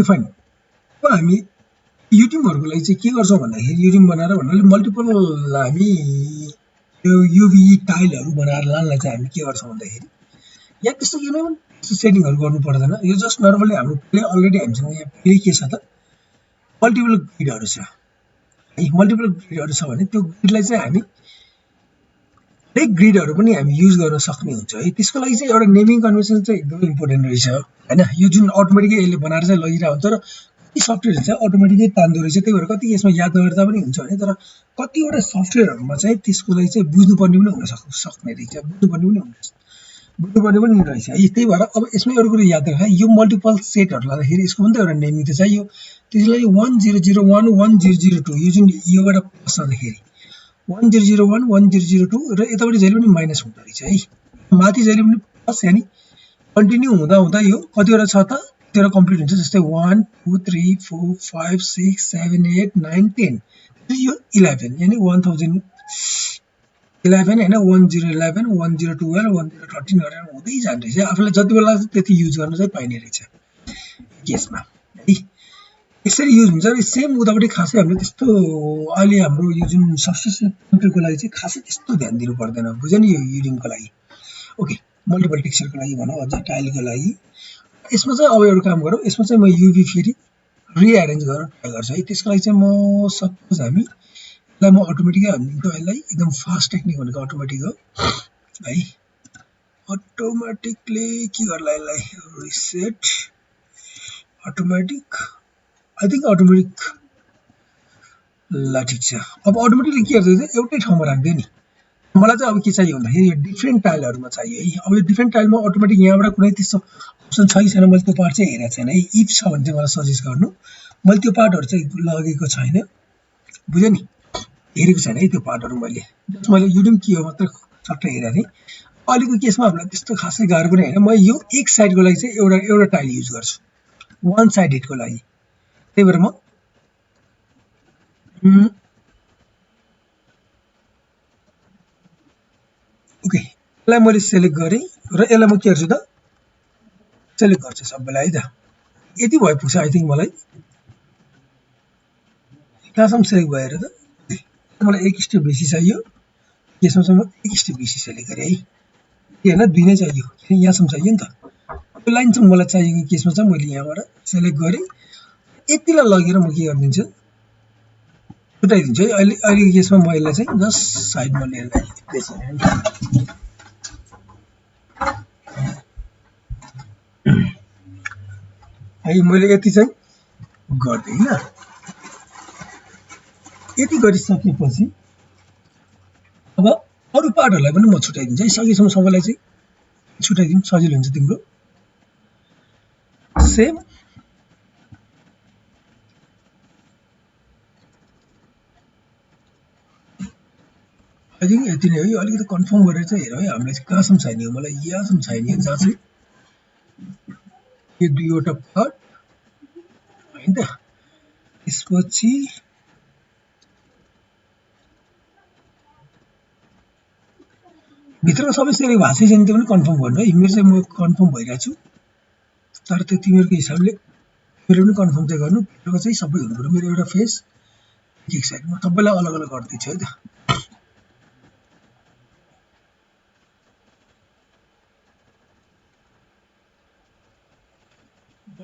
Fine. अब हामी युटिमहरुको लागि चाहिँ के गर्छौं भन्दाखेरि युटिम बनाएर भन्नाले मल्टिपल हामी यो युभी टाइलहरु बनाएर लानलाई चाहिँ हामी के गर्छौं भन्दाखेरि यहाँ त्यस्तो कुनै पनि सेटिङहरु गर्नु पर्दैन। यो जस्ट नर्मली हाम्रो अलरेडी हामीसँग यहाँ प्ले के छ त मल्टिपल ग्रिडहरु छ है। मल्टिपल ग्रिडहरु छ भने त्यो ग्रिडलाई चाहिँ हामी हरेक ग्रिडहरु पनि हामी युज गर्न सक्ने हुन्छ है। त्यसको लागि चाहिँ एउटा नेमिङ कन्भेन्सन चाहिँ एकदमै इम्पोर्टेन्ट रहेछ हैन। यो जुन अटोमेटिकली यसले बनाएर चाहिँ लगिरा हुन्छ र कति सफ्टवेयर चाहिँ अटोमेटिकली तान्दो रहेछ। त्यही भएर कति यसमा याद नगर्दा पनि हुन्छ भने तर कतिवटा सफ्टवेयरहरुमा चाहिँ त्यसको लागि चाहिँ बुझ्नुपर्ने पनि हुन सक्ने रहेछ, बुझ्नुपर्ने पनि रहेछ है। त्यही भएर अब यसमा एउटा कुरा याद राख, यो मल्टिपल सेटहरु लाँदाखेरि यसको पनि त एउटा नेमिङ त चाहियो। त्यसलाई 1001 1002 यो जुन योबाट प्लस गर्दाखेरि 1001 1002 र यतापटि जहिले पनि माइनस हुँदो रहेछ है। माथि जहिले पनि प्लस यानी कन्टिन्यू हुँदा हुँदा यो कतिवटा छ त त्यो कम्प्लिट हुन्छ। जस्तै 1 2 3 4 5 6 7 8 9 10 यो 11 यानी 1011 हैन 1011 1012 1013 गरेर हुँदै जान्छ है। आफुलाई जति बेला लाग्छ त्यति युज गर्न चाहिँ पाइने रहेछ केसमा है। यसरी युज हुन्छ र सेम उतापटि खासै हामीले त्यस्तो अहिले हाम्रो यो जुन सब्स्टिट्युसन कन्ट्रोलको लागि चाहिँ खासै त्यस्तो ध्यान दिनु पर्दैन बुझ्यो नि। यो युडिङको लागि ओके मल्टिपल टेक्सचरको लागि भनौं अझ टाइलको लागि यसमा चाहिँ अब एउटा काम गरौँ। यसमा चाहिँ म युभी फेरि रिअरेन्ज गर्न ट्राई गर्छु है। त्यसको लागि चाहिँ म सपोज हामी यसलाई म अटोमेटिकै हाल्दिन्छु। यसलाई एकदम फास्ट टेक्निक भनेको अटोमेटिक हो है। अटोमेटिकली के गर्ला यसलाई reset automatic I think automatic ल ठीक छ। अब अटोमेटिकली के गर्छ एउटै ठाउँमा राख्दैन नि। मलाई चाहिँ अब के चाहियो भन्दाखेरि यो डिफरेन्ट टाइलहरुमा चाहियो है। अब यो डिफरेन्ट टाइलमा अटोमेटिक यहाँबाट कुनै त्यस्तो अप्सन छ कि छैन मैले त्यो पार्ट चाहिँ हेरेको छैन है। इफ छ भने चाहिँ मलाई सजेस्ट गर्नु। मैले त्यो पार्टहरु चाहिँ लगेको छैन बुझ्यो नि, हेरेको छैन है त्यो पार्टहरु मैले। जस्ट मैले युडिम के हो मात्र सट्ट हेरेको थिएँ। अहिलेको केसमा हामीलाई त्यस्तो खासै गाह्रो पनि हैन। म यो एक साइडको लागि चाहिँ एउटा टाइल युज गर्छु वान साइडेडको लागि। त्यही भएर म ओके यसलाई मैले सिलेक्ट गरे र यसलाई म के गर्छु त सिलेक्ट गर्छु सबैलाई है त। यति भए पुग्छ आई थिंक मलाई। कहाँसम्म सिलेक्ट भएर त मलाई एक स्टेप बेसी चाहियो। यसमा चाहिँ म एक स्टेप बेसी सिलेक्ट गरे है। यो हैन दुई नै चाहियो किन यहाँसम्म चाहियो नि त। यो लाइन चाहिँ मलाई चाहिएको केसमा चाहिँ मैले यहाँबाट सिलेक्ट गरे यतिलाई लगेर म के गर्दिन्छु छुटाइदिन्छु है। अहिले केसमा म यसलाई चाहिँ जस्ट साइडमा लिएर है मैले यति चाहिँ गर्दै हैन। यति गरिसकेपछि अब अरु पार्टहरुलाई पनि म छुटाइदिन्छु है। सकेसम्म सबैलाई चाहिँ छुटाइदिनु सजिलो हुन्छ तिम्रो। सेम आई थिंक यति नै हो। यो अलिकति कन्फर्म गरेर चाहिँ हेरौँ है हामीलाई चाहिँ कहाँसम्म चाहिने हो। मलाई यहाँसम्म चाहिने हो जहाँ चाहिँ यो दुईवटा पार्ट हैन त। त्यसपछि भित्रको सबै सेलेक्ट भएको छैन त्यो पनि कन्फर्म गर्नु है। मेरो चाहिँ म कन्फर्म भइरहेको छु तर त्यो तिमीहरुको हिसाबले मेरो पनि कन्फर्म चाहिँ गर्नु। भित्रको चाहिँ सबै हुनु पर्यो। मेरो एउटा फेस एक साइड म सबैलाई अलग अलग गर्दैछु है त।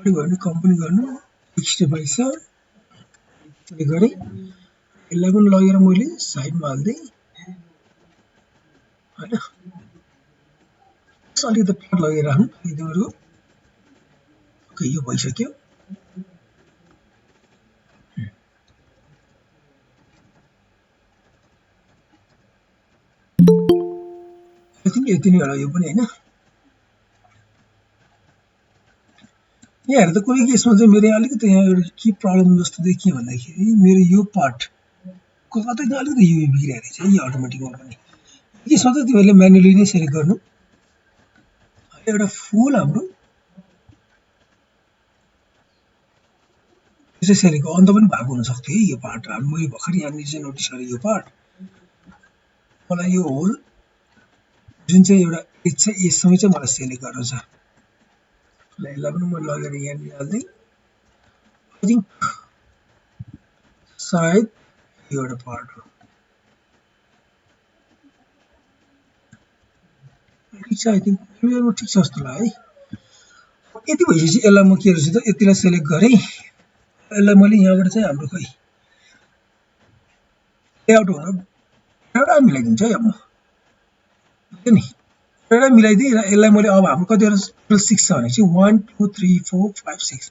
बढी भयो भने कम पनि गर्नु। एक स्टेप आइछ त्यसले गरे यसलाई पनि लगेर मैले साइडमा हाल्दै हैन। अलिकति पार्ट लगेर राख्नु तिमीहरु। ओके यो भइसक्यो। आई थिंक यति नै होला यो पनि हैन। यहाँ हेर्दा कुनै केसमा चाहिँ मेरो अलिकति यहाँ एउटा के प्रब्लम जस्तो देखियो भन्दाखेरि मेरो यो पार्ट को कतै त अलिकति यो बिग्रेको रहेछ है यो अटोमेटिकमा पनि। यसमा चाहिँ तिमीहरुले म्यानुअली नै सेलेक्ट गर्नु। एउटा फुल हाम्रो यो चाहिँ सेलेक्ट अन्त पनि भएको हुन सक्थ्यो है यो पार्ट। मैले भर्खर यहाँनिर चाहिँ नोटिस गरेँ यो पार्ट। मलाई यो होल जुन चाहिँ एउटा एज छ यससँग चाहिँ मलाई सेलेक्ट गर्नु छ। यसलाई पनि म लगेर यहाँनिर हाल्दै आई थिंक सायद यो एउटा पार्ट हो ठिक छ आई थिंक यो ठिक छ जस्तो लाग्यो है यति भइसकेपछि यसलाई म के गर्छु त यतिलाई सेलेक्ट गरेँ यसलाई मैले यहाँबाट चाहिँ हाम्रो खै लेआउट हुन एउटा मिलाइदिन्छु है अब म नि एउटा मिलाइदिएँ र यसलाई मैले अब हाम्रो कतिवटा 6 छ भने चाहिँ 1 2 3 4 5 6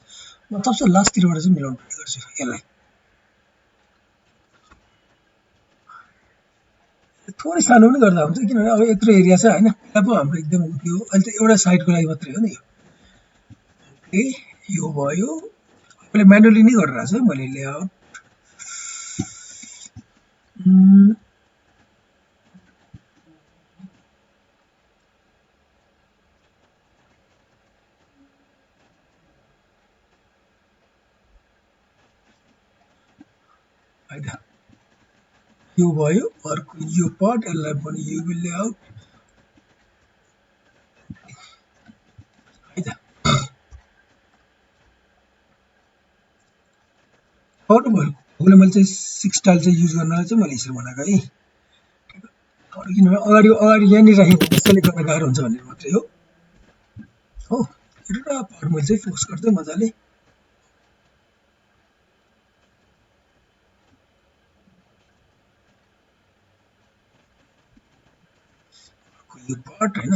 म सबसे लास्टतिरबाट चाहिँ मिलाउनु ट्राई गर्छु यसलाई थोरै सानो पनि गर्दा हुन्छ किनभने अब यत्रो एरिया छ हैन अब हाम्रो एकदम उयो अहिले त एउटा साइडको लागि मात्रै हो नि यो ओके यो भयो मैले म्यानुअली नै गरिरहेको छु मैले लेआउट हैन यो भयो अर्को यो पार्ट यसलाई पनि युभी लेआउट हैन अरू भयो मैले चाहिँ 6 टाइल चाहिँ युज गर्नलाई चाहिँ मैले यसरी बनाएको है किनभने अगाडि यहाँनिर राखेको सेलेक्ट गर्न गाह्रो हुन्छ भनेर मात्रै हो एउटा पार्ट मैले चाहिँ फोकस गर्दै मजाले यो पार्ट हैन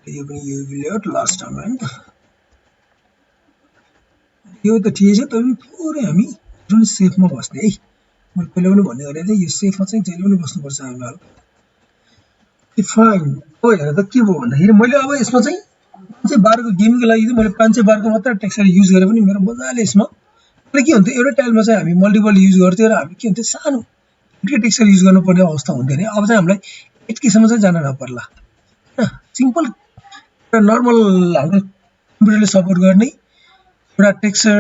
यो पनि युभी लेआउट लास्ट टाइम हैन यो त ठिकै छ तर थोरै हामी जुन सेफमा बस्ने है मैले पहिला पनि भन्ने गरेको थिएँ यो सेफमा चाहिँ जहिले पनि बस्नुपर्छ हामीलाई फाइन हो हेर त के भयो भन्दाखेरि मैले अब यसमा चाहिँ 512 को गेमिङको लागि चाहिँ मैले 512 को मात्र टेक्सचर युज गरे पनि मेरो मजाले यसमा के हुन्थ्यो एउटा टाइलमा चाहिँ हामी मल्टिपल युज गर्थ्यौं र हामी के हुन्थ्यो सानो एउटा टेक्सचर युज गर्नुपर्ने अवस्था हुन्थ्यो नि अब चाहिँ हामीलाई 8K सम्म चाहिँ जान नपर्ला हैन सिम्पल एउटा नर्मल हाम्रो कम्प्युटरले सपोर्ट गर्ने एउटा टेक्सचर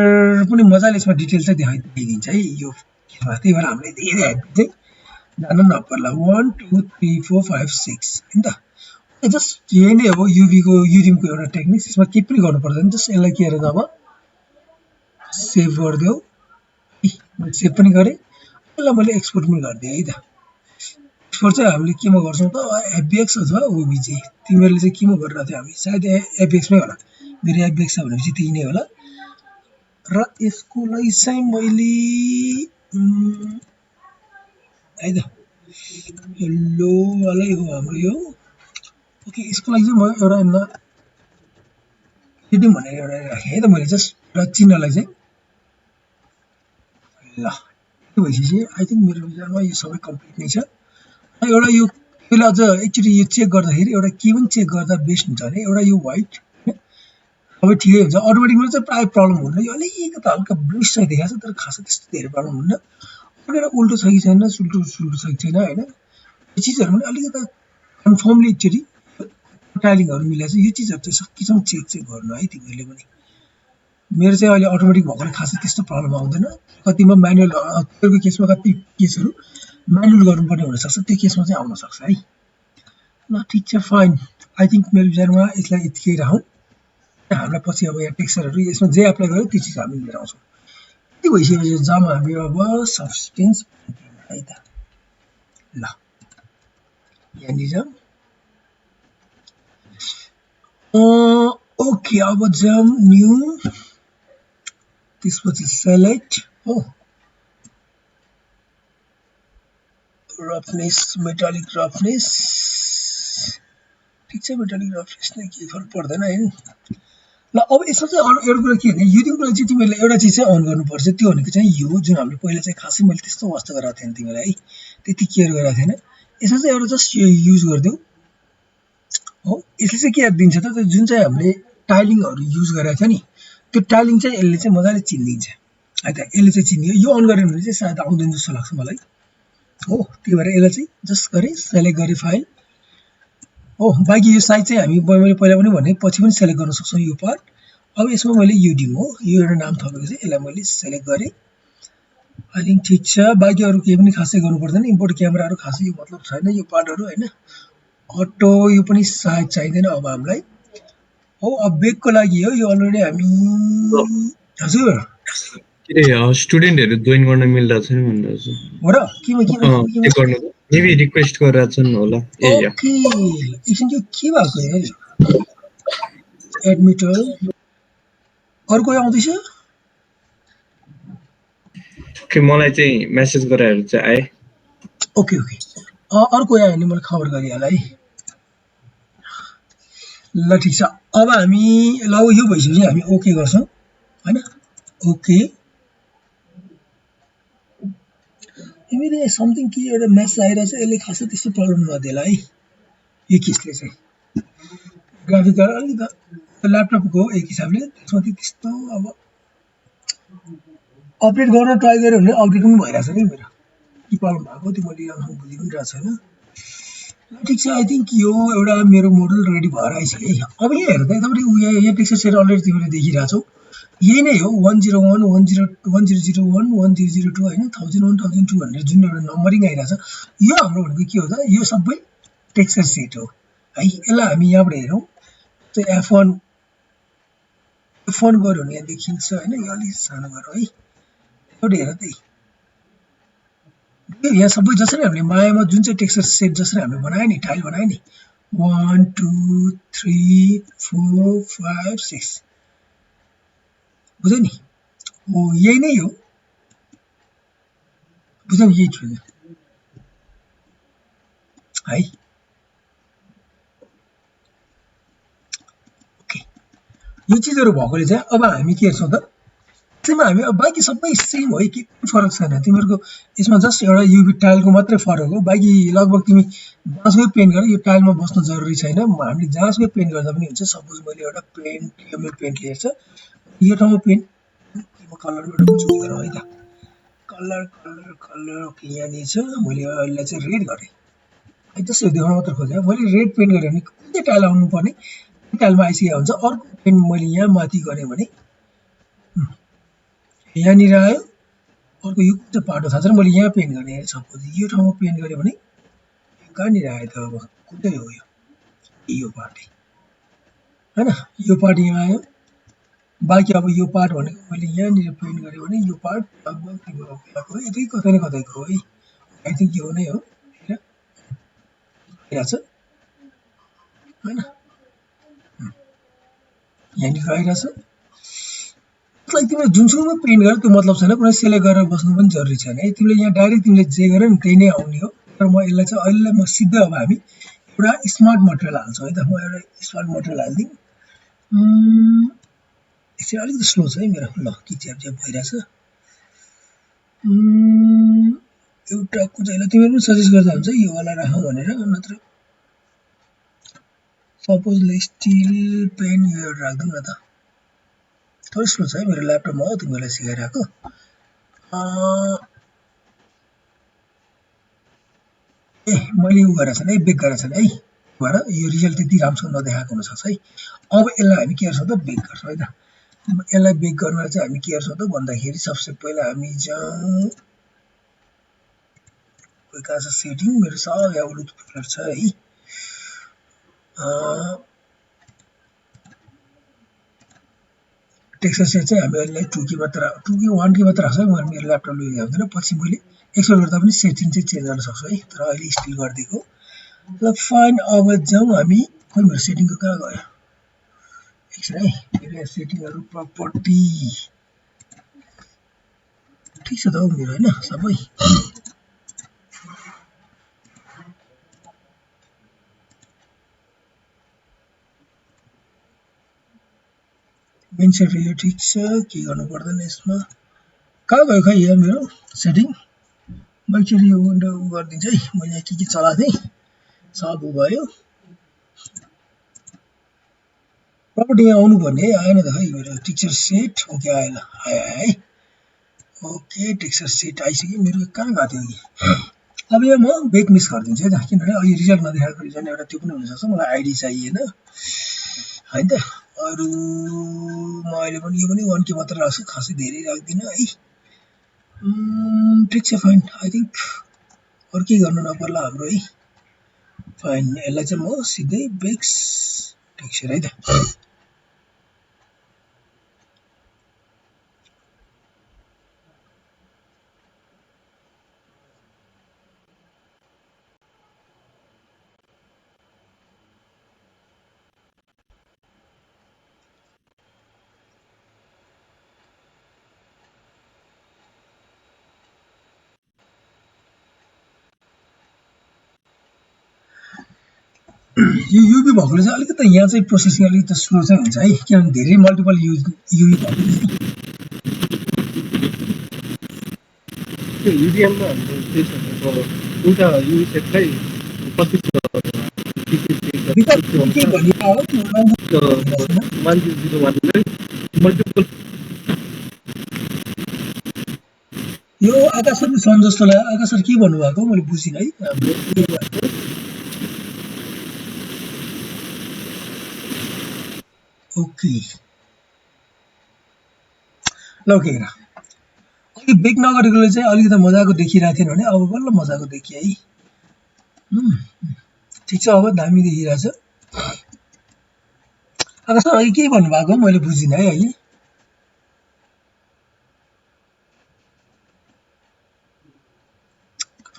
पनि मजाले यसमा डिटेल चाहिँ देखाइदिन्छ है यो त्यही भएर हामीले धेरै ह्याप्पी चाहिँ जान नपर्ला 1 2 3 4 5 6 हैन त जस्ट यही नै हो युभी को युरिमको एउटा टेक्निक यसमा के पनि गर्नु पर्दैन जस्ट यसलाई के गरेर अब सेभ गरिदेऊ मैले सेभ पनि गरे यसलाई मैले एक्सपोर्ट पनि गरिदिएँ है त एक्सपोर्ट चाहिँ हामीले केमा गर्छौं त एफबीएक्स अथवा ओबीजे तिमीहरुले चाहिँ केमा गरिरहेको थियो हामी सायद एफबीएक्स मै होला मेरो एफबीएक्स छ भनेपछि त्यही नै होला र यसको लागि चाहिँ मैले है त लो वाला हो हाम्रो यो ओके यसको लागि चाहिँ म एउटा यिनमा यदि भनेर एउटा राखेँ है त मैले जस्ट एउटा चिन्हलाई चाहिँ ल त्यो भइसक्यो आई थिंक मेरो विचारमा यो सबै कम्प्लिट नै छ एउटा यो त्यसले अझ एकचोटी यो चेक गर्दाखेरि एउटा के पनि चेक गर्दा बेस्ट हुन्छ भने एउटा यो व्हाइट सबै ठिकै हुन्छ अटोमेटिकली चाहिँ प्राय प्रब्लम हुन्न यो अलिकति हल्का ब्लुइश चाहिँ देखाछ तर खासै त्यस्तो धेरै प्रब्लम हुन्न एउटा उल्टो छ कि छैन सुल्टो छ कि छैन हैन यो चीजहरु पनि अलिकति कन्फर्मली एकचोटी टाइलिङहरु मिलाछ यो चीजहरु चाहिँ सकिसम्म चेक गर्नु है तिमीहरुले पनि मेरो चाहिँ अहिले अटोमेटिक भएकोले खासै त्यस्तो प्रब्लम आउँदैन कतिमा म्यानुअल त्यसको केसमा कति केसहरु म्यानुअल गर्नुपर्ने हुन सक्छ त्यो केसमा चाहिँ आउन सक्छ है ल ठीक छ फाइन आई थिंक मेरो विचारमा यसलाई यतिकै राखौं हामीलाई पछि अब यहाँ टेक्सचरहरु यसमा जे एप्लाई गर्यो त्यो चीज हामी लिएर आउँछौं यति भइसकेपछि जाम हामी अब सब्स्टेन्स है त ल यहाँनिर ओके अब जाम न्यू त्यसपछि सेलेक्ट हो रफनेस मेटालिक रफनेस ठीक छ मेटालिक रफनेस नै के फरक पर्दैन हैन ल अब यसमा चाहिँ एउटा कुरा के भने युटिङको लागि चाहिँ तिमीले एउटा चीज चाहिँ अन गर्नुपर्छ त्यो भनेको चाहिँ यो जुन हामीले पहिला चाहिँ खासै मैले त्यस्तो अवस्था गराएको थिएन तिमीलाई है त्यति केयर गराएको थिएन यसमा चाहिँ एउटा जस्ट यो युज गर्दियौ हो यसले चाहिँ के दिन्छ त जुन चाहिँ हामीले टाइलिङहरु युज गरेको थियो नि त्यो टाइलिङ चाहिँ यसले चाहिँ मजाले चिन्दिन्छ है त यसले चाहिँ चिन्दियो यो अन गर्यो भने चाहिँ सायद आउँदैन जस्तो लाग्छ मलाई हो त्यही भएर यसलाई चाहिँ जस्ट गरे सेलेक्ट गरे फाइल हो बाकी यो साइज चाहिँ हामी मैले पहिला पनि भने पछि पनि सेलेक्ट गर्न सक्छौं यो पार्ट अब यसमा मैले युडिम हो यो एउटा नाम थपेको छ यसलाई मैले सेलेक्ट गरे आई थिंक ठिक छ बाँकी अरू केही पनि खासै गर्नु पर्दैन इम्पोर्ट क्यामेराहरू खासै यो मतलब छैन यो पार्टहरू हैन अटो यो पनि सायद चाहिँदैन अब हामीलाई हो अब बेगको लागि हो यो अलरेडी हामी हजुर के स्टुडेन्टहरु जोइन गर्न मिल्दछ नि भन्दा छु हो र किमा चेक गर्नु मेबी रिक्वेस्ट गरेर छन् होला ए या ओके एकछिन त्यो के भएको यार एडमिटर अर्को आउँदैछ के मलाई चाहिँ मेसेज गरेर चाहिँ आए ओके ओके अर्को आयो भने मलाई खबर गरिहाल है ल ठिक छ अब हामी ल यो भइसक्यो हामी ओके गर्छौं हैन ओके मेरो समथिङ के एउटा मेसेज आइरहेछ यसले खासै त्यस्तो प्रब्लम नदेला है यो केसले चाहिँ ग्राफिक कार्ड अलिकति ल्यापटपको एक हिसाबले त्यसमा त्यस्तो अब अपडेट गर्न ट्राई गरेँ भने अपडेट पनि भइरहेछ नि मेरो के प्रब्लम भएको त्यो मैले राम्रोसँग बुझि पनि रहेको छैन ठिक छ आई थिंक यो एउटा मेरो मोडल रेडी भएर आइसक्यो है अब यहाँ हेर्दा तपाईले यहाँ टेक्सचर सेट अलरेडी तिमीले देखिरहेछौ यही नै हो 101 1001 1002 हैन 1001 1002 भनेर जुन एउटा नम्बरिङ आइरहेछ यो हाम्रो भनेको के हो त यो सबै टेक्सचर सेट हो है यसलाई हामी यहाँबाट हेरौं चाहिँ F1 गर्यो भने यहाँ देखिन्छ हैन यो अलि सानो गरौ है एउटा हेर त यहाँ सबै जसरी हामीले मायामा जुन चाहिँ टेक्सचर सेट जसरी हामीले बनाए नि टाइल बनाए नि 1 2 3 4 5 6 बुझ्यौ नि हो यही नै हो बुझ्यौ यही थियो है ओके यो चीजहरु भएकोले चाहिँ अब हामी के हेर्छौं त त्यसमा हामी अब बाँकी सबै सेम हो के फरक छैन तिमीहरुको यसमा जस्ट एउटा युभी टाइलको मात्रै फरक हो बाँकी लगभग तिमी जहाँसुकै पेन्ट गर यो टाइलमा बस्न जरुरी छैन हामीले जहाँसुकै पेन्ट गर्दा पनि हुन्छ सपोज मैले एउटा पेन्ट यो मेरो पेन्ट लिएर छ यो ठाउँमा पेन्ट कलरबाट चुज गरौँ है त कलर ओके यहाँ नि छ मैले यसलाई चाहिँ रेड गरे है त्यसो देखाउन मात्र खोजे मैले रेड पेन्ट गरे भने कुन चाहिँ टाइल आउनु पर्ने टाइलमा आइसकेको हुन्छ अर्को पेन्ट मैले यहाँ माथि गरे भने यहाँ नि आयो अर्को यो कुन चाहिँ पार्ट हो थाहा छैन मैले यहाँ पेन्ट गर्ने सपोज यो ठाउँमा पेन्ट गरे भने कहाँनिर आयो त अब कुन चाहिँ हो यो पार्ट हैन यो पार्ट यहाँ आयो बाँकी अब यो पार्ट भनेको मैले यहाँ नि पेन्ट गरे भने यो पार्ट लगभग तिम्रो यताको यतै कतै न कतैको हो है आई थिंक यो नै हो हेर छ हैन यहाँ नि आइराछ लाइक तिमीले जुनसुकैमा पेन्ट गर त्यो मतलब छैन कुनै सेलेक्ट गरेर बस्नु पनि जरुरी छैन है तिमीले यहाँ डाइरेक्ट तिमीले जे गरे नि त्यही नै आउने हो तर म यसलाई चाहिँ अहिले म सिधै अब हामी एउटा स्मार्ट मटेरियल हाल्छौं है त म एउटा स्मार्ट मटेरियल हाल्दिम यसरी अलिकति स्लो छ है मेरो ल के च्याप भइराछ एउटा कुचैला तिमीहरु पनि सजेस्ट गर्दा हुन्छ यो वाला राखौ भनेर नत्र सपोज स्टिल पेन यो एउटा राख्दौ न त थोरै स्लो छ है मेरो ल्यापटपमा हो तिमीलाई सिकाइराको ए मैले उ गरेछ है बेक गरेछ है भएर यो रिजल्ट त्यति राम्रोसँग नदेखाएको हुन सक्छ है अब यसलाई हामी के गर्छौं त बेक गर्छौं है त यसलाई बेक गर्न चाहिँ हामी के गर्छौं त भन्दाखेरि सबसे पहिला हामी जाउँ कोही कहाँ छ सेटिङ मेरो सब यहाँ उलट पुलट छ है टेक्सचर सेट चाहिँ हामी यसलाई 2 की मात्र 2 की 1 की मात्र राख्छौं मेरो ल्यापटपले उयो हुँदैन पछि मैले एक्सपोर्ट गर्दा पनि सेटिङ चाहिँ चेन्ज गर्न सक्छु है तर अहिले स्टिल गर्दिएको ल फाइन अब जाउँ हामी खोइ मेरो सेटिङको कहाँ गयो एकछिन है मेरो सेटिङहरु प्रपर्टी ठीक छ त मेरो हैन सबै मेन सेटिङ यो ठीक छ के गर्नु पर्दैन यसमा कहाँ गयो खै यहाँ मेरो सेटिङ म एकचोटी यो विन्डो गर्दिन्छ है मैले यहाँ के चलाथे सब भयो प्रपर्टी यहाँ आउनु पर्ने है आएन त खै मेरो टेक्सचर सेट ओके आयो ल आयो है ओके टेक्सचर सेट आइसक्यो मेरो कहाँ गएको थियो अब यो म बेक मिस गरिदिन्छु है त किनभने अहिले रिजल्ट नदेखाएको रिजन एउटा त्यो पनि हुन सक्छ मलाई आईडी चाहिएन हैन त अरु म अहिले पनि यो पनि 1 के मात्र राख्छु खासै धेरै राख्दिन है ठिक छ फाइन आई थिंक अरु के गर्नु नपर्ला हाम्रो है फाइन यसलाई चाहिँ म सिधै बेक्स टेक्सचर है त यो युबी भएकोले चाहिँ अलिकति यहाँ चाहिँ प्रोसेसिङ अलिकति स्लो चाहिँ हुन्छ है किनभने धेरै मल्टिपल युबी भएको त्यो युडिएममा हाम्रो त्यही छ एउटा युबी सेटलाई 25 के भनिएको हो त्यो 1001 लाई मल्टिपल यो आकाश सर सन जस्तो लाग्यो आकाश सर के भन्नुभएको मैले बुझिन है हाम्रो ओके ल ओके हेर अघि बेक नगरेकोले चाहिँ अलिकति मजाको देखिरहेको थिएन भने अब बल्ल मजाको देखियो है ठिक छ अब दामी देखिरहेछ आकाश सर अघि के भन्नुभएको मैले बुझिन है अहिले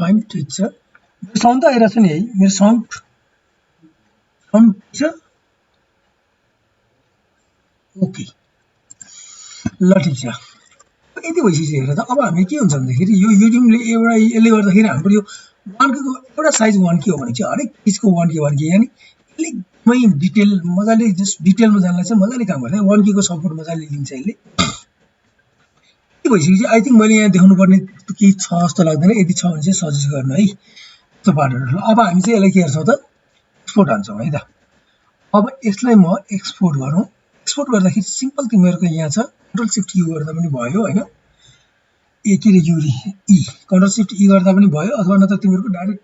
फाइन ठिक छ मेरो साउन्ड त आइरहेछ नि है मेरो साउन्ड छ ओके ल ठिक छ यति भइसक्यो हेर त अब हामी के हुन्छ भन्दाखेरि यो युट्युबले एउटा यसले गर्दाखेरि हाम्रो यो वानको एउटा साइज वान के हो भने चाहिँ हरेक चिजको वान के यानि एकदमै डिटेल मजाले जस्ट डिटेलमा जानलाई चाहिँ मजाले काम गर्छ वान के को सपोर्ट मजाले लिन्छ यसले के भइसक्यो आई थिंक मैले यहाँ देखाउनु पर्ने केही छ जस्तो लाग्दैन यदि छ भने चाहिँ सजेस्ट गर्नु है त्यो पार्टहरु अब हामी चाहिँ यसलाई के गर्छौं त एक्सपोर्ट हान्छौं है त अब यसलाई म एक्सपोर्ट गरौँ एक्सपोर्ट गर्दाखेरि सिम्पल तिमीहरुको यहाँ छ कन्ट्रोल शिफ्ट यू गर्दा पनि भयो हैन ए के रे युरी ई कन्ट्रोल शिफ्ट ई गर्दा पनि भयो अथवा नत्र तिमीहरुको डाइरेक्ट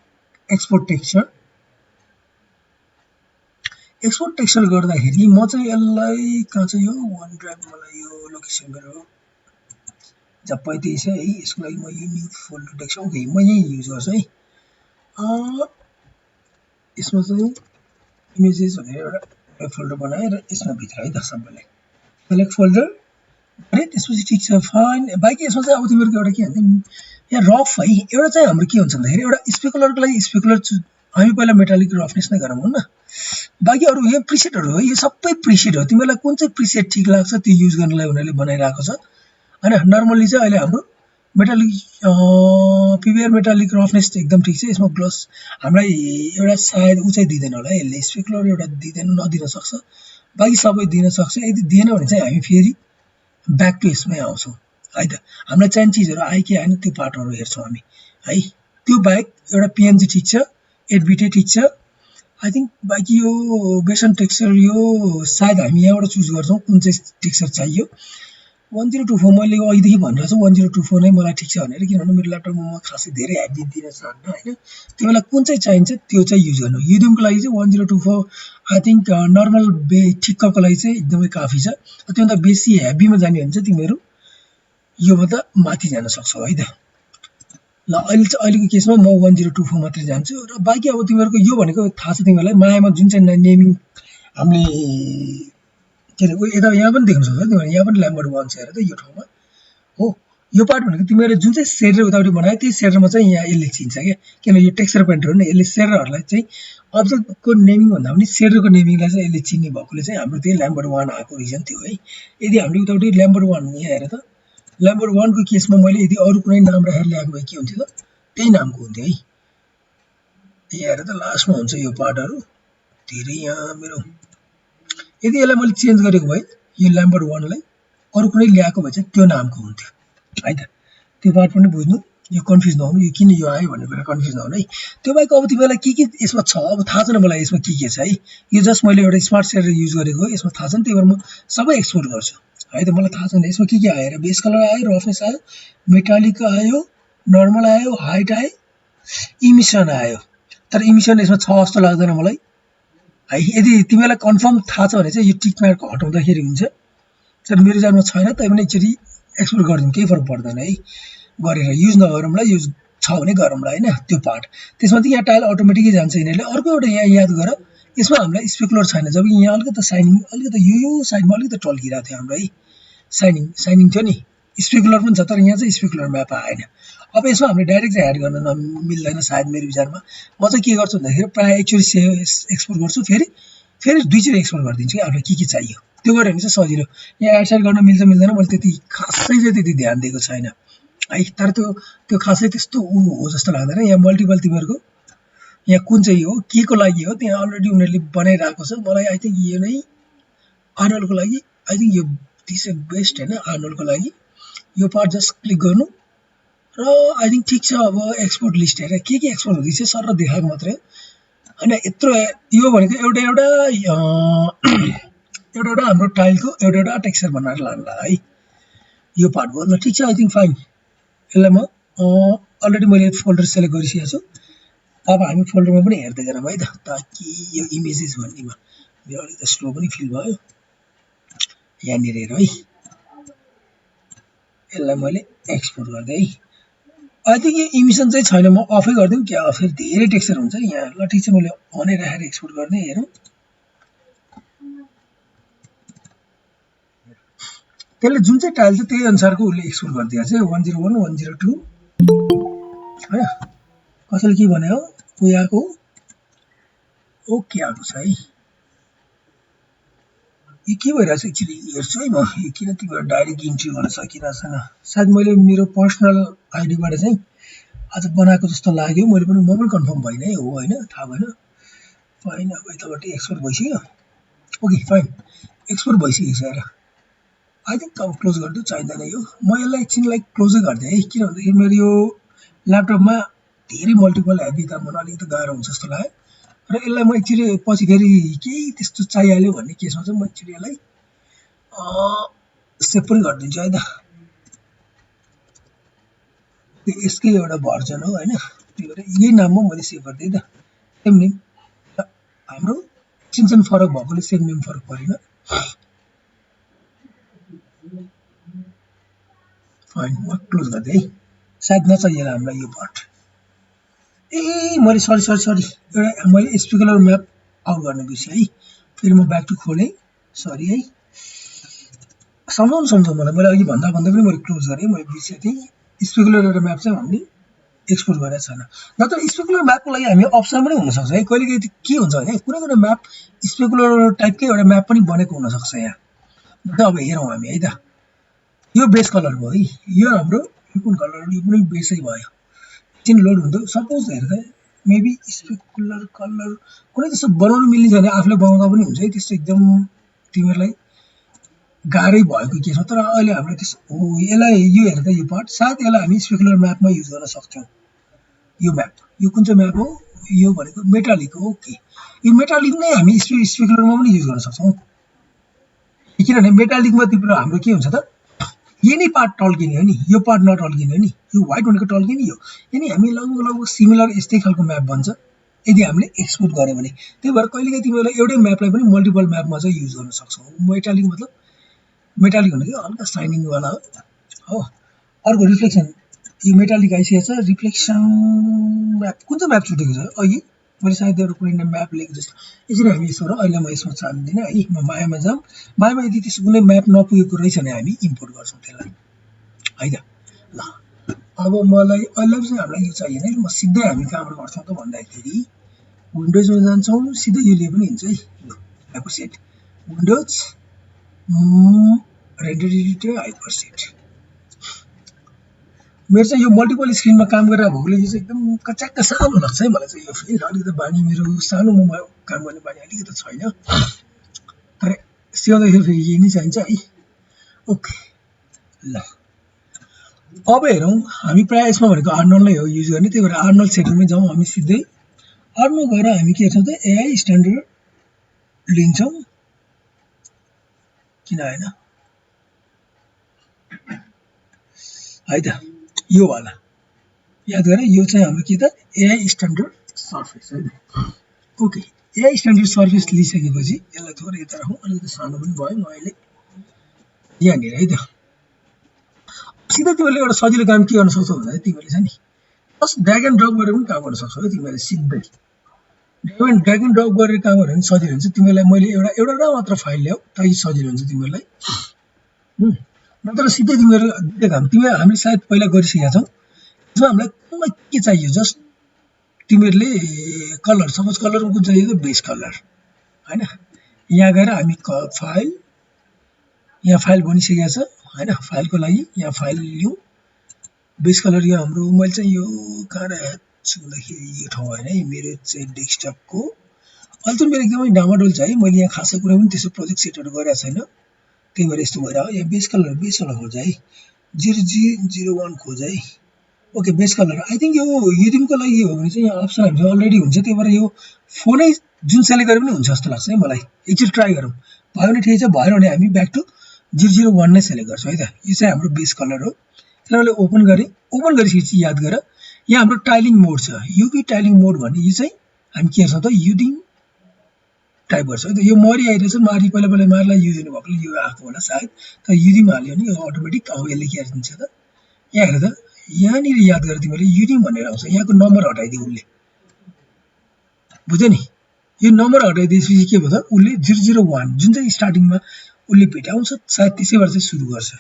एक्सपोर्ट टेक्सचर गर्दाखेरि म चाहिँ यसलाई कहाँ छ यो वन ड्राइभ मलाई यो लोकेसन मेरो जब 35 है यसको लागि म यो न्यू फोल्डर टेक्सचर ओके म यही युज गर्छु है यसमा चाहिँ इमेजेस भनेर एउटा फोल्डर बनाएर यसमा भित्र है त सबैलाई सेलेक्ट फोल्डर गरे त्यसपछि ठीक छ फाइन बाकी यसमा चाहिँ अब तिमीहरुको एउटा के भन्छ यहाँ रफ है एउटा चाहिँ हाम्रो के हुन्छ भन्दाखेरि एउटा स्पेकुलरको लागि स्पेकुलर हामी पहिला मेटालिक रफनेस नै गरौँ न बाकी अरु यो प्रिसेटहरु हो यो सबै प्रिसेट हो तिमीलाई कुन चाहिँ प्रिसेट ठीक लाग्छ त्यो युज गर्नलाई उनीहरुले बनाइराको छ हैन नर्मली चाहिँ अहिले हाम्रो मेटालिक पीवीआर मेटालिक रफनेस एकदम ठीक छ यसमा ग्लोस हामीलाई एउटा सायद उचाइ दिदैन होला यसले स्पेकुलर एउटा दिदैन नदिन सक्छ बाकी सबै दिन सक्छ यदि दिएन भने चाहिँ हामी फेरि ब्याक टु यसमै आउँछौं है त हामीलाई चाहिने चीजहरु आइ के आएन त्यो पार्टहरु हेर्छौं हामी है त्यो बाहेक एउटा पीएनजी ठीक छ 8 बिट ठीक छ आई थिंक बाकी यो बेसन टेक्सचर यो सायद हामी यहाँबाट चुज गर्छौं कुन चाहिँ टेक्सचर चाहियो 1024 मैले अघिदेखि भनिरहेको छु 1024 नै मलाई ठीक छ भनेर किनभने मेरो ल्यापटपमा म खासै धेरै हेभी दिन चाहन्न हैन तिमीलाई कुन चाहिँ चाहिन्छ त्यो चाहिँ युज गर्नु युट्युबको लागि चाहिँ 1024 आई थिंक नर्मल ठिक्कको लागि चाहिँ एकदमै काफी छ त्योभन्दा बेसी हेभीमा जाने भने चाहिँ तिमीहरु यो भन्दा माथि जान सक्छौ है त ल अहिलेको केसमा म 1024 मात्रै जान्छु र बाकी अब तिमीहरुको यो भनेको थाहा छ तिमीहरुलाई मायामा जुन चाहिँ नेमिङ हामीले के रे यता यहाँ पनि देख्न सक्छौ तिमीहरु यहाँ पनि ल्याम्बर्ट 1 छ हेर त यो ठाउँमा हो यो पार्ट भनेको तिमीहरुले जुन चाहिँ सेडर उतापटि बनाए त्यही सेडरमा चाहिँ यहाँ यसले चिन्छ के किन यो टेक्सचर पेन्टर हो नि यसले सेडरहरुलाई चाहिँ अब्जेक्टको नेमिङ भन्दा पनि सेडरको नेमिङलाई चाहिँ यसले चिन्ने भएकोले चाहिँ हाम्रो त्यही ल्याम्बर्ट 1 आएको रिजन थियो है यदि हामीले उतापटि ल्याम्बर्ट 1 यहाँ हेर त ल्याम्बर्ट 1 को केसमा मैले यदि अरु कुनै नाम राखेर ल्याएको भए के हुन्थ्यो त त्यही नामको हुन्थ्यो है यहाँ हेर त लास्टमा हुन्छ यो पार्टहरु धेरै यहाँ मेरो यदि यसलाई मैले चेन्ज गरेको भए यो ल्याम्बर्ट 1 लाई अरु कुनै ल्याएको भए चाहिँ त्यो नामको हुन्थ्यो है त त्यो पार्ट पनि बुझ्नु यो कन्फ्युज नहुनु यो किन यो आयो भन्ने कुरा कन्फ्युज नहुनु है त्यो बाहेक अब तिमीलाई के यसमा छ अब थाहा छैन मलाई यसमा के छ है यो जस्ट मैले एउटा स्मार्ट सेडर युज गरेको हो यसमा थाहा छैन त्यही भएर म सबै एक्सपोर्ट गर्छु है त मलाई थाहा छैन यसमा के आयो र बेस कलर आयो रफनेस आयो मेटालिक आयो नर्मल आयो हाइट आयो इमिसन आयो तर इमिसन यसमा छ जस्तो लाग्दैन मलाई है यदि तिमीलाई कन्फर्म थाहा छ भने चाहिँ यो टिक मार्क हटाउँदाखेरि हुन्छ तर मेरो जानमा छैन तै पनि एकचोटी एक्सपोर्ट गरिदिउँ केही फरक पर्दैन है गरेर युज नगरौँला युज छ भने गरौँला हैन त्यो पार्ट त्यसमा चाहिँ यहाँ टाइल अटोमेटिकै जान्छ यिनीहरूले अर्को एउटा यहाँ याद गर यसमा हामीलाई स्पेकुलर छैन जब यहाँ अलिकति साइनिङ अलिकति यो साइडमा अलिकति टल्किरहेको थियो हाम्रो है साइनिङ थियो नि स्पेकुलर पनि छ तर यहाँ चाहिँ स्पेकुलर म्याप आएन अब यसमा हामीले डाइरेक्ट चाहिँ एड गर्न मिल्दैन सायद मेरो विचारमा म चाहिँ के गर्छु भन्दाखेरि प्रायः एकचोटि एक्सपोर्ट गर्छु फेरि दुईचोटि एक्सपोर्ट गरिदिन्छु कि आफूलाई के चाहियो त्यो गऱ्यो भने चाहिँ सजिलो यहाँ एड साइड गर्न मिल्छ मिल्दैन मैले त्यति खासै चाहिँ त्यति ध्यान दिएको छैन है तर त्यो खासै त्यस्तो हो जस्तो लाग्दैन यहाँ मल्टिपल तिमीहरूको यहाँ कुन चाहिँ हो के को लागि हो त्यहाँ अलरेडी उनीहरूले बनाइरहेको छ मलाई आई थिङ्क यो नै आर्नोल्डको लागि आई थिङ्क यो दिस इज बेस्ट होइन आर्नोल्डको लागि यो पार्ट जस्ट क्लिक गर्नु र आई थिङ्क ठिक छ अब एक्सपोर्ट लिस्ट हेरेर के एक्सपोर्ट हुँदैछ सर र देखाएको मात्रै होइन यत्रो यो भनेको एउटा हाम्रो टाइलको एउटा टेक्सचर बनाएर लानुला है यो पार्ट भयो ल ठिक छ आई थिङ्क फाइन यसलाई म अलरेडी मैले फोल्डर सेलेक्ट गरिसकेको छु अब हामी फोल्डरमा पनि हेर्दै गरौँ है त ताकि यो इमेजेस भन्नेमा मेरो अलिकति स्लो पनि फिल भयो यहाँनिर हेर है यसलाई मैले एक्सपोर्ट गर्दै है आई थिङ्क यो इमिसन चाहिँ छैन म अफै गरिदिउँ क्या फेरि धेरै टेक्सचर हुन्छ यहाँ ल ठिक छ मैले अनै राखेर एक्सपोर्ट गर्ने हेरौँ त्यसले जुन चाहिँ टाइल छ त्यही अनुसारको उसले एक्सपोर्ट गरिदिएको छ 101 102 है कसैले के भने हो कोही आएको ओके आएको छ है यो के भइरहेछ एक्चुअली हेर्छु है म यो किन तिम्रो डाइरेक्ट इन्ट्री गर्न सकिरहेको छैन सायद मैले मेरो पर्सनल आइडीबाट चाहिँ आज बनाएको जस्तो लाग्यो म पनि कन्फर्म भइन है हो होइन थाहा भएन फाइन अब यताबाट एक्सपोर्ट भइसक्यो ओके फाइन एक्सपोर्ट भइसकेको छ हेर आई थिङ्क अब क्लोज गरिदिउँ चाहिँदैन यो म यसलाई एकछिनलाई क्लोजै गरिदिएँ है किन भन्दाखेरि मेरो यो ल्यापटपमा धेरै मल्टिपल हेभी काम गर्न अलिकति गाह्रो हुन्छ जस्तो लाग्यो र यसलाई म एकचोटि पछि फेरि केही त्यस्तो चाहिहाल्यो भन्ने केसमा चाहिँ म एकचोटि यसलाई सेभ पनि गरिदिन्छु है त यसकै एउटा भर्जन हो होइन त्यही भएर यही नाममा मैले सेभ गरिदिएँ त सेम नेम हाम्रो एकछिन फरक भएकोले सेम नेम फरक परेन फाइन म क्लोज गरिदिएँ है सायद नचाहिएला हामीलाई यो पार्ट ए मैले सरी एउटा मैले स्पेकुलर म्याप आउट गर्ने बिर्सेँ है फेरि म ब्याक टु खोलेँ सरी है सम्झाउनु मलाई अघि भन्दा पनि मैले क्लोज गरेँ मैले बिर्सेँ थिएँ स्पेकुलर एउटा म्याप चाहिँ हामीले एक्सपोर्ट गरेको छैन नत्र स्पेकुलर म्यापको लागि हामी अप्सन पनि हुनसक्छ है कहिलेकाहीँ के हुन्छ भने कुनै म्याप स्पेकुलर टाइपकै एउटा म्याप पनि बनेको हुनसक्छ यहाँ अब हेरौँ हामी है त यो बेस कलर भयो है यो हाम्रो यो कुन कलर यो पनि बेसै भयो एकछिन लोड हुँदो सपोज हेर्दा मेबी स्पेकुलर कलर कुनै त्यस्तो बनाउनु मिल्ने छ भने आफूले बनाउँदा पनि हुन्छ है त्यस्तो एकदम तिमीहरूलाई गाह्रै भएको केसमा तर अहिले हामीले त्यस्तो यसलाई यो हेर्दा यो पार्ट सायद यसलाई हामी स्पेकुलर म्यापमा युज गर्न सक्छौँ यो म्याप यो कुन चाहिँ म्याप हो यो भनेको मेटालिक हो ओके यो मेटालिक नै हामी स्पेकुलरमा पनि युज गर्न सक्छौँ किनभने मेटालिकमा तिम्रो हाम्रो के हुन्छ त यही नै पार्ट टल्किने हो नि यो पार्ट नटल्किने हो नि यो व्हाइट भनेको टल्किने यो यानि हामी लगभग सिमिलर यस्तै खालको म्याप बन्छ यदि हामीले एक्सपोर्ट गऱ्यौँ भने त्यही भएर कहिलेकाहीँ तिमीलाई एउटै म्यापलाई पनि मल्टिपल म्यापमा चाहिँ युज गर्न सक्छौ मेटालिक मतलब मेटालिक भनेको हल्का साइनिङवाला हो अर्को रिफ्लेक्सन यो मेटालिक आइसकेको छ रिफ्लेक्सन म्याप कुन चाहिँ म्याप छुटेको छ अघि मैले सायद एउटा कुनै म्याप लेखेको जस्तो यसरी हामी यसो र अहिले म यसमा चाहदिनँ है म मायामा जाऊँ मायामा यदि त्यस्तो कुनै म्याप नपुगेको रहेछ भने हामी इम्पोर्ट गर्छौँ त्यसलाई है त ल अब मलाई अहिले चाहिँ हामीलाई यो चाहिएन है म सिधै हामी कहाँबाट गर्छौँ त भन्दाखेरि विन्डोजमा जान्छौँ सिधै यो लिए पनि हुन्छ है यो हाइपरसेट विन्डोज रेन्डर एडिटर हाइपरसेट मेरो चाहिँ यो मल्टिपल स्क्रिनमा काम गरेर भएकोले यो चाहिँ एकदम कच्याक्क सानो लाग्छ है मलाई चाहिँ यो फेरि अलिकति बानी मेरो सानोमा काम गर्ने बानी अलिकति छैन तर सिकाउँदाखेरि फेरि यही नै चाहिन्छ है ओके ल अब हेरौँ हामी प्रायः यसमा भनेको आर्नोल्ड नै हो युज गर्ने त्यही भएर आर्नोल्ड सेटिङमै जाउँ हामी सिधै आर्नोल्ड गएर हामी के गर्छौँ त एआई स्ट्यान्डर्ड लिन्छौँ किन होइन है त यो वाला याद गरेँ यो चाहिँ हाम्रो के त एआई स्ट्यान्डर्ड सर्फेस है ओके एआई स्ट्यान्डर्ड सर्फेस लिइसकेपछि यसलाई थोरै यता राखौँ अलिकति सानो पनि भयो म अहिले यहाँनिर है त सिधै तिमीले एउटा सजिलो काम के गर्न सक्छौ भन्दा तिमीले छ नि जस्ट ड्र्याग एन्ड ड्रप गरेर पनि काम गर्न सक्छौ है तिमीले सिधै ड्र्याग एन्ड ड्रप गरेर काम गरेर पनि सजिलो हुन्छ तिमीलाई मैले एउटा मात्र फाइल ल्याऊ ताकि सजिलो हुन्छ तिमीलाई नत्र सिधै तिमीहरू दुईटा काम हामीले सायद पहिला गरिसकेका छौँ त्यसमा हामीलाई के चाहियो जस्ट तिमीहरूले कलर सपोज कलरमा कुन चाहियो त बेस कलर हैन यहाँ गएर हामी फाइल बनिसकेको छ हैन फाइलको लागि यहाँ फाइल लियौँ बेस कलर यो हाम्रो मैले चाहिँ यो कहाँ राखेको छु भन्दाखेरि यो ठाउँ होइन है मेरो चाहिँ डेस्कटपको अहिले चाहिँ मेरो एकदमै डामाडोल छ है मैले यहाँ खासै कुरा पनि त्यसो प्रोजेक्ट सेटहरू गरेको छैन त्यही भएर यस्तो भएर यहाँ बेस वाला खोज है 0001 खोज है okay base colour I think यो युडिमको लागि हो भने चाहिँ यहाँ अप्सन हामीसँग अलरेडी हुन्छ त्यही भएर यो फोनै जुन सेलेक्ट गरे पनि हुन्छ जस्तो लाग्छ है मलाई एकचोटि ट्राई गरौँ भयो भने ठिकै छ भएन भने हामी ब्याक टु 001 नै सेलेक्ट गर्छौँ है त यो चाहिँ हाम्रो बेस कलर हो त्यसलाई मैले ओपन गरिसकेपछि याद गर यहाँ हाम्रो टाइलिङ मोड छ युभी टाइलिङ मोड भन्ने यो चाहिँ हामी के गर्छौँ त युडिम टाइप गर्छौँ है त यो मरि आइरहेछ पहिला मारलाई युज हुनुभएकोले यो आएको होला सायद तर युडिम हाल्यो भने यो अटोमेटिक अब यसले के गरिदिन्छ त यहाँ हेर त यहाँनिर याद गरेर तिमीले युडिम भनेर आउँछ यहाँको नम्बर हटाइदियो उसले बुझ्यो नि यो नम्बर हटाइदिएपछि के भयो त उसले 001 जुन चाहिँ स्टार्टिङमा उसले भेटाउँछ सायद त्यसैबाट चाहिँ सुरु गर्छ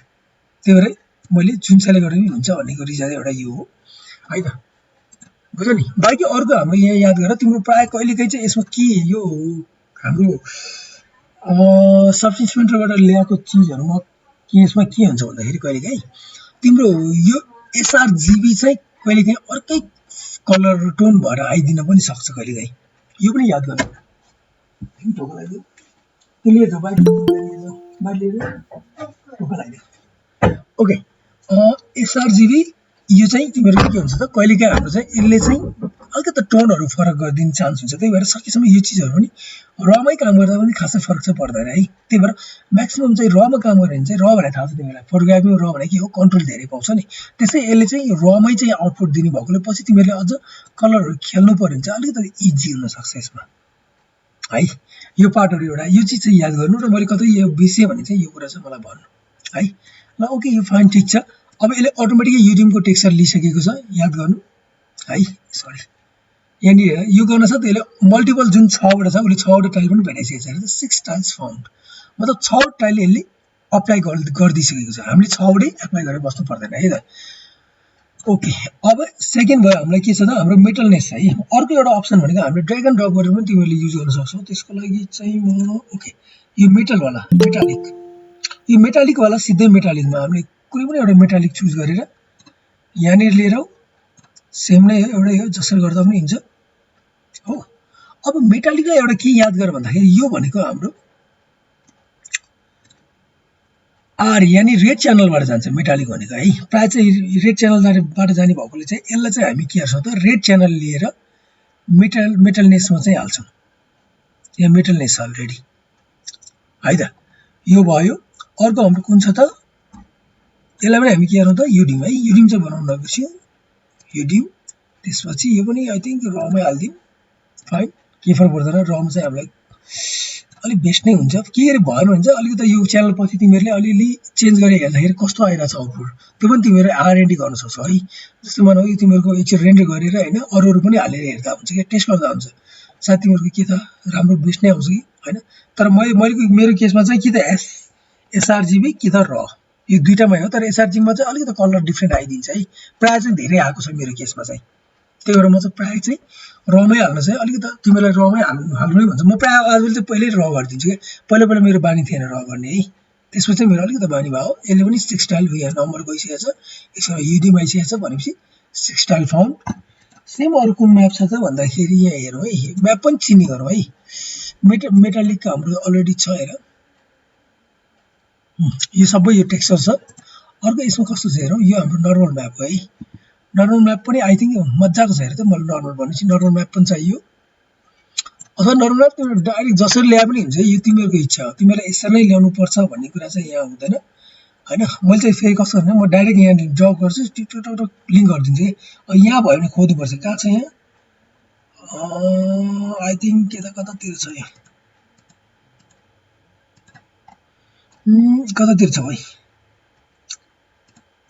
त्यही भएर मैले जुन सेलेक्ट गरे पनि हुन्छ भनेको रिजन एउटा यो हो है त बुझ्यो नि बाँकी अर्को हाम्रो यहाँ याद गर तिम्रो प्राय कहिलेकाहीँ चाहिँ यसमा के यो हाम्रो सब्स्टिट्युटबाट ल्याएको चिजहरूमा यसमा के हुन्छ भन्दाखेरि कहिलेकाहीँ तिम्रो यो एसआरजिबी चाहिँ कहिलेकाहीँ अर्कै कलर टोन भएर आइदिन पनि सक्छ कहिलेकाहीँ यो पनि याद गर्नु ओके एसआरजिबी यो चाहिँ तिमीहरू के हुन्छ त कहिलेकाहीँ हाम्रो चाहिँ यसले चाहिँ अलिकति टोनहरू फरक गरिदिने चान्स हुन्छ त्यही भएर सकेसम्म यो चिजहरू पनि रमै काम गर्दा पनि खासै फरक चाहिँ पर्दैन है त्यही भएर म्याक्सिमम चाहिँ रमा काम गऱ्यो भने चाहिँ र भनेर थाहा छ तिमीलाई फोटोग्राफीमा र भने के हो कन्ट्रोल धेरै पाउँछ नि त्यसै यसले चाहिँ रमै चाहिँ आउटपुट दिने भएकोले पछि तिमीहरूले अझ कलरहरू खेल्नु पर्यो भने चाहिँ अलिकति इजी हुनसक्छ यसमा है यो पार्टहरू एउटा यो चिज चाहिँ याद गर्नु र मैले कतै यो बिर्सेँ भने चाहिँ यो कुरा चाहिँ मलाई भन्नु है ल ओके यो फाइन ठिक छ अब यसले अटोमेटिकली युडिमको टेक्सचर लिइसकेको छ याद गर्नु है सरी यहाँनिर यो गर्न छ त्यसले मल्टिपल जुन 6वटा छ उसले 6वटा टाइल पनि भेटाइसकेको छ 6 टाइल्स फाउन्ड मतलब 6 टाइल यसले अप्लाई गरिदिइसकेको छ हामीले 6वटै एप्लाई गरेर बस्नु पर्दैन है त ओके अब सेकेन्ड भयो हामीलाई के छ त हाम्रो मेटलनेस है अर्को एउटा अप्सन भनेको हामीले ड्र्याग एन्ड ड्रप गरेर पनि तिमीहरूले युज गर्न सक्छौ त्यसको लागि चाहिँ म ओके यो मेटलवाला यो मेटालिकवाला सिधै मेटालिकमा हामीले कुनै पनि एउटा मेटालिक चुज गरेर यहाँनिर लिएर सेम नै हो एउटै हो जसरी गर्दा पनि हुन्छ हो अब मेटालिकलाई एउटा के याद गर भन्दाखेरि यो भनेको हाम्रो आर यानी रेड च्यानलबाट जान्छ मेटालिक भनेको है प्राय चाहिँ रेड च्यानलबाट जाने भएकोले चाहिँ यसलाई चाहिँ हामी के गर्छौँ त रेड च्यानल लिएर मेटलनेसमा चाहिँ हाल्छौँ यहाँ मेटलनेस अलरेडी है त यो भयो अर्को हाम्रो कुन छ त यसलाई पनि हामी के गर्छौँ त युडिम है युडिम चाहिँ बनाउनु नबिर्स्यौ युडिम त्यसपछि यो पनि आई थिङ्क रमै हालिदिउँ फाइन के फरक पर्दैन रम चाहिँ हामीलाई अलिक बेस्ट नै हुन्छ के गरे भएन भने चाहिँ अलिकति यो च्यानल पछि तिमीहरूले अलिअलि चेन्ज गरेर हेर्दाखेरि कस्तो आइरहेछ आउटपुट त्यो पनि तिमीहरू आरएनडी गर्न सक्छौ है जस्तो मानौ यो तिमीहरूको एकचोटि रेन्डर गरेर होइन अरू पनि हालेर हेर्दा हुन्छ कि टेस्ट गर्दा हुन्छ सायद तिमीहरूको के त राम्रो बेस्ट नै आउँछ कि होइन तर मेरो केसमा चाहिँ कि त एसआरजिबी कि त र यो दुईटामै हो तर एसआरजिबीमा चाहिँ अलिकति कलर डिफ्रेन्ट आइदिन्छ है प्रायः चाहिँ धेरै आएको छ मेरो केसमा चाहिँ त्यही भएर म चाहिँ प्रायः चाहिँ रमै हाल्न चाहिँ अलिकति तिमीलाई रमै हाल्नु नै भन्छ म प्रायः आजकल चाहिँ पहिल्यै र गरिदिन्छु कि पहिला मेरो बानी थिएन र गर्ने है त्यसमा चाहिँ मेरो अलिकति बानी भयो यसले पनि 6 टाइल यहाँ नम्बर गइसकेको छ यसमा युडिम आइसकेको छ भनेपछि 6 टाइल फाउन्ड सेम अरू कुन म्याप छ त भन्दाखेरि यहाँ हेरौँ है म्याप पनि चिनी गरौँ है मेटालिक हाम्रो अलरेडी छ हेर यो सबै यो टेक्सचर छ अर्को यसमा कस्तो छ हेरौँ यो हाम्रो नर्मल म्याप हो है नर्मल म्याप पनि आई थिङ्क मजाको छ हेर त मैले नर्मल भनेपछि नर्मल म्याप पनि चाहियो अथवा नर्मल म्याप तिमीहरू डाइरेक्ट जसरी ल्याए पनि हुन्छ यो तिमीहरूको इच्छा हो तिमीलाई यसरी नै ल्याउनु पर्छ भन्ने कुरा चाहिँ यहाँ हुँदैन होइन मैले चाहिँ फेरि कस्तो भने म डाइरेक्ट यहाँ ड्र गर्छु टुटुटु लिङ्क गरिदिन्छु कि यहाँ भयो भने खोज्नुपर्छ कहाँ छ यहाँ आई थिङ्क कतातिर छ यहाँ कतातिर छ भाइ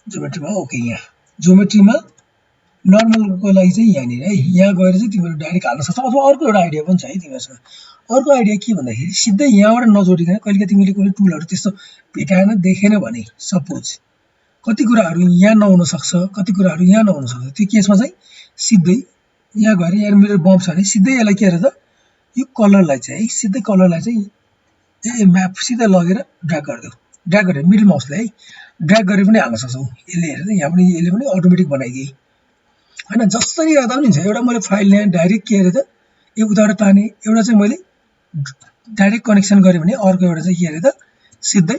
ज्योमेट्रीमा ओके यहाँ ज्योमेट्रीमा नर्मलको लागि चाहिँ यहाँनिर है यहाँ गएर चाहिँ तिमीहरू डाइरेक्ट हाल्न सक्छौ अथवा अर्को एउटा आइडिया पनि छ है तिमीहरूसँग अर्को आइडिया के भन्दाखेरि सिधै यहाँबाट नजोडिकन कहिले तिमीले कुनै टुलहरू त्यस्तो भेटाएन देखेन भने सपोज कति कुराहरू यहाँ नहुन सक्छ कति कुराहरू यहाँ नहुन सक्छ त्यो केसमा चाहिँ सिधै यहाँ गएर यहाँ मेरो बम्प छ भने सिधै यसलाई के अरे त यो कलरलाई चाहिँ है सिधै कलरलाई चाहिँ म्याप सिधै लगेर ड्र्याग गरिदेऊ ड्र्याग गरेर मिडल माउसले है ड्र्याग गरेर पनि हाल्न सक्छौ यसले हेरेर यहाँ पनि यसले पनि अटोमेटिक बनाइदिए हैन जसरी राख्दा पनि हुन्छ एउटा मैले फाइल ल्याएँ डाइरेक्ट के अरे त यो उताबाट ताने एउटा चाहिँ मैले डाइरेक्ट कनेक्सन गरेँ भने अर्को एउटा चाहिँ के अरे त सिधै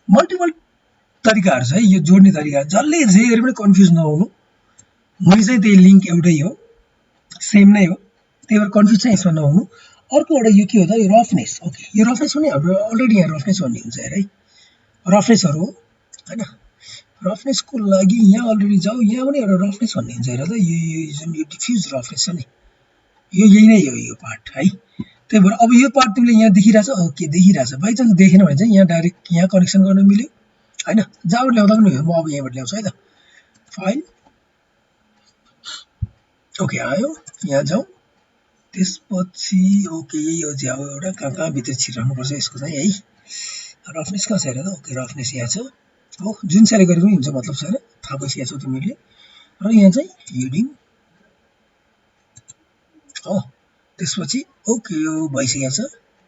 मल्टिपल तरिकाहरू छ है यो जोड्ने तरिका जसले जे गरे पनि कन्फ्युज नहुनु मैले चाहिँ त्यही लिङ्क एउटै हो सेम नै हो त्यही भएर कन्फ्युज चाहिँ यसमा नहुनु अर्को एउटा यो के हो त यो रफनेस ओके यो रफनेस पनि हाम्रो अलरेडी यहाँ रफनेस भन्ने हुन्छ हेर है रफनेसहरू हो हैन रफनेसको लागि यहाँ अलरेडी जाऊ यहाँ पनि एउटा रफनेस भन्ने हुन्छ हेर त यो जुन यो डिफ्युज रफनेस छ नि यो यही नै हो यो पार्ट है त्यही भएर अब यो पार्ट तिमीले यहाँ देखिरहेछ ओके देखिरहेछ बाइचान्स देखेन भने चाहिँ यहाँ डाइरेक्ट यहाँ कनेक्सन गर्न मिल्यो हैन जहाँबाट ल्याउँदा पनि हो म अब यहाँबाट ल्याउँछु है त फाइल ओके आयो यहाँ जाउँ त्यसपछि ओके यही हो ज्याउ एउटा कहाँ भित्र छिराउनुपर्छ यसको चाहिँ है रफनेस कहाँ छ हेर त ओके रफनेस यहाँ छ हो जुन साले गरे पनि हुन्छ मतलब छैन थाहा भइसकेको छौ तिमीहरूले र यहाँ चाहिँ युडिङ हो त्यसपछि ओके यो भइसकेको छ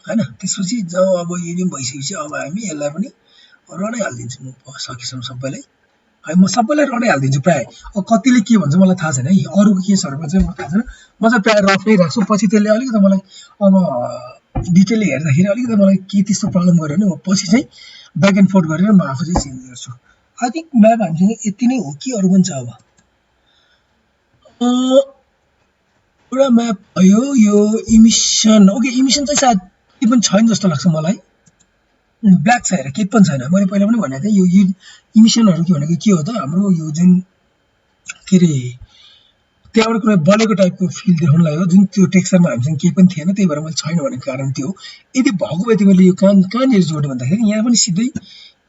हैन त्यसपछि जब अब युडिङ भइसकेपछि अब हामी यसलाई पनि रनै हालिदिन्छु म सकेसम्म सबैलाई है म सबैलाई रनै हालिदिन्छु प्रायः अब कतिले के भन्छ मलाई थाहा छैन है अरूको केसहरूमा चाहिँ मलाई थाहा छैन म चाहिँ प्रायः रफ नै राख्छु पछि त्यसले अलिकति मलाई अब डिटेलले हेर्दाखेरि अलिकति मलाई के त्यस्तो प्रब्लम गर्यो भने म पछि चाहिँ ब्याक एन्ड फोर्थ गरेर म आफू चाहिँ चेन्ज गर्छु आई थिङ्क म्याप हामीसँग यति नै हो कि अरू पनि छ अब एउटा म्याप भयो यो इमिसन ओके इमिसन चाहिँ सायद केही पनि छैन जस्तो लाग्छ मलाई ब्ल्याक छ हेर केही पनि छैन मैले पहिला पनि भनेको थिएँ यो इमिसनहरू के भनेको के हो त हाम्रो यो जुन के अरे त्यहाँबाट कुनै बलेको टाइपको फिल देखाउनलाई हो जुन त्यो टेक्सचरमा हामीसँग केही पनि थिएन त्यही भएर मैले छैन भनेको कारण त्यो हो यदि भएको भए तिमीले यो कहाँनिर जोड्यो भन्दाखेरि यहाँ पनि सिधै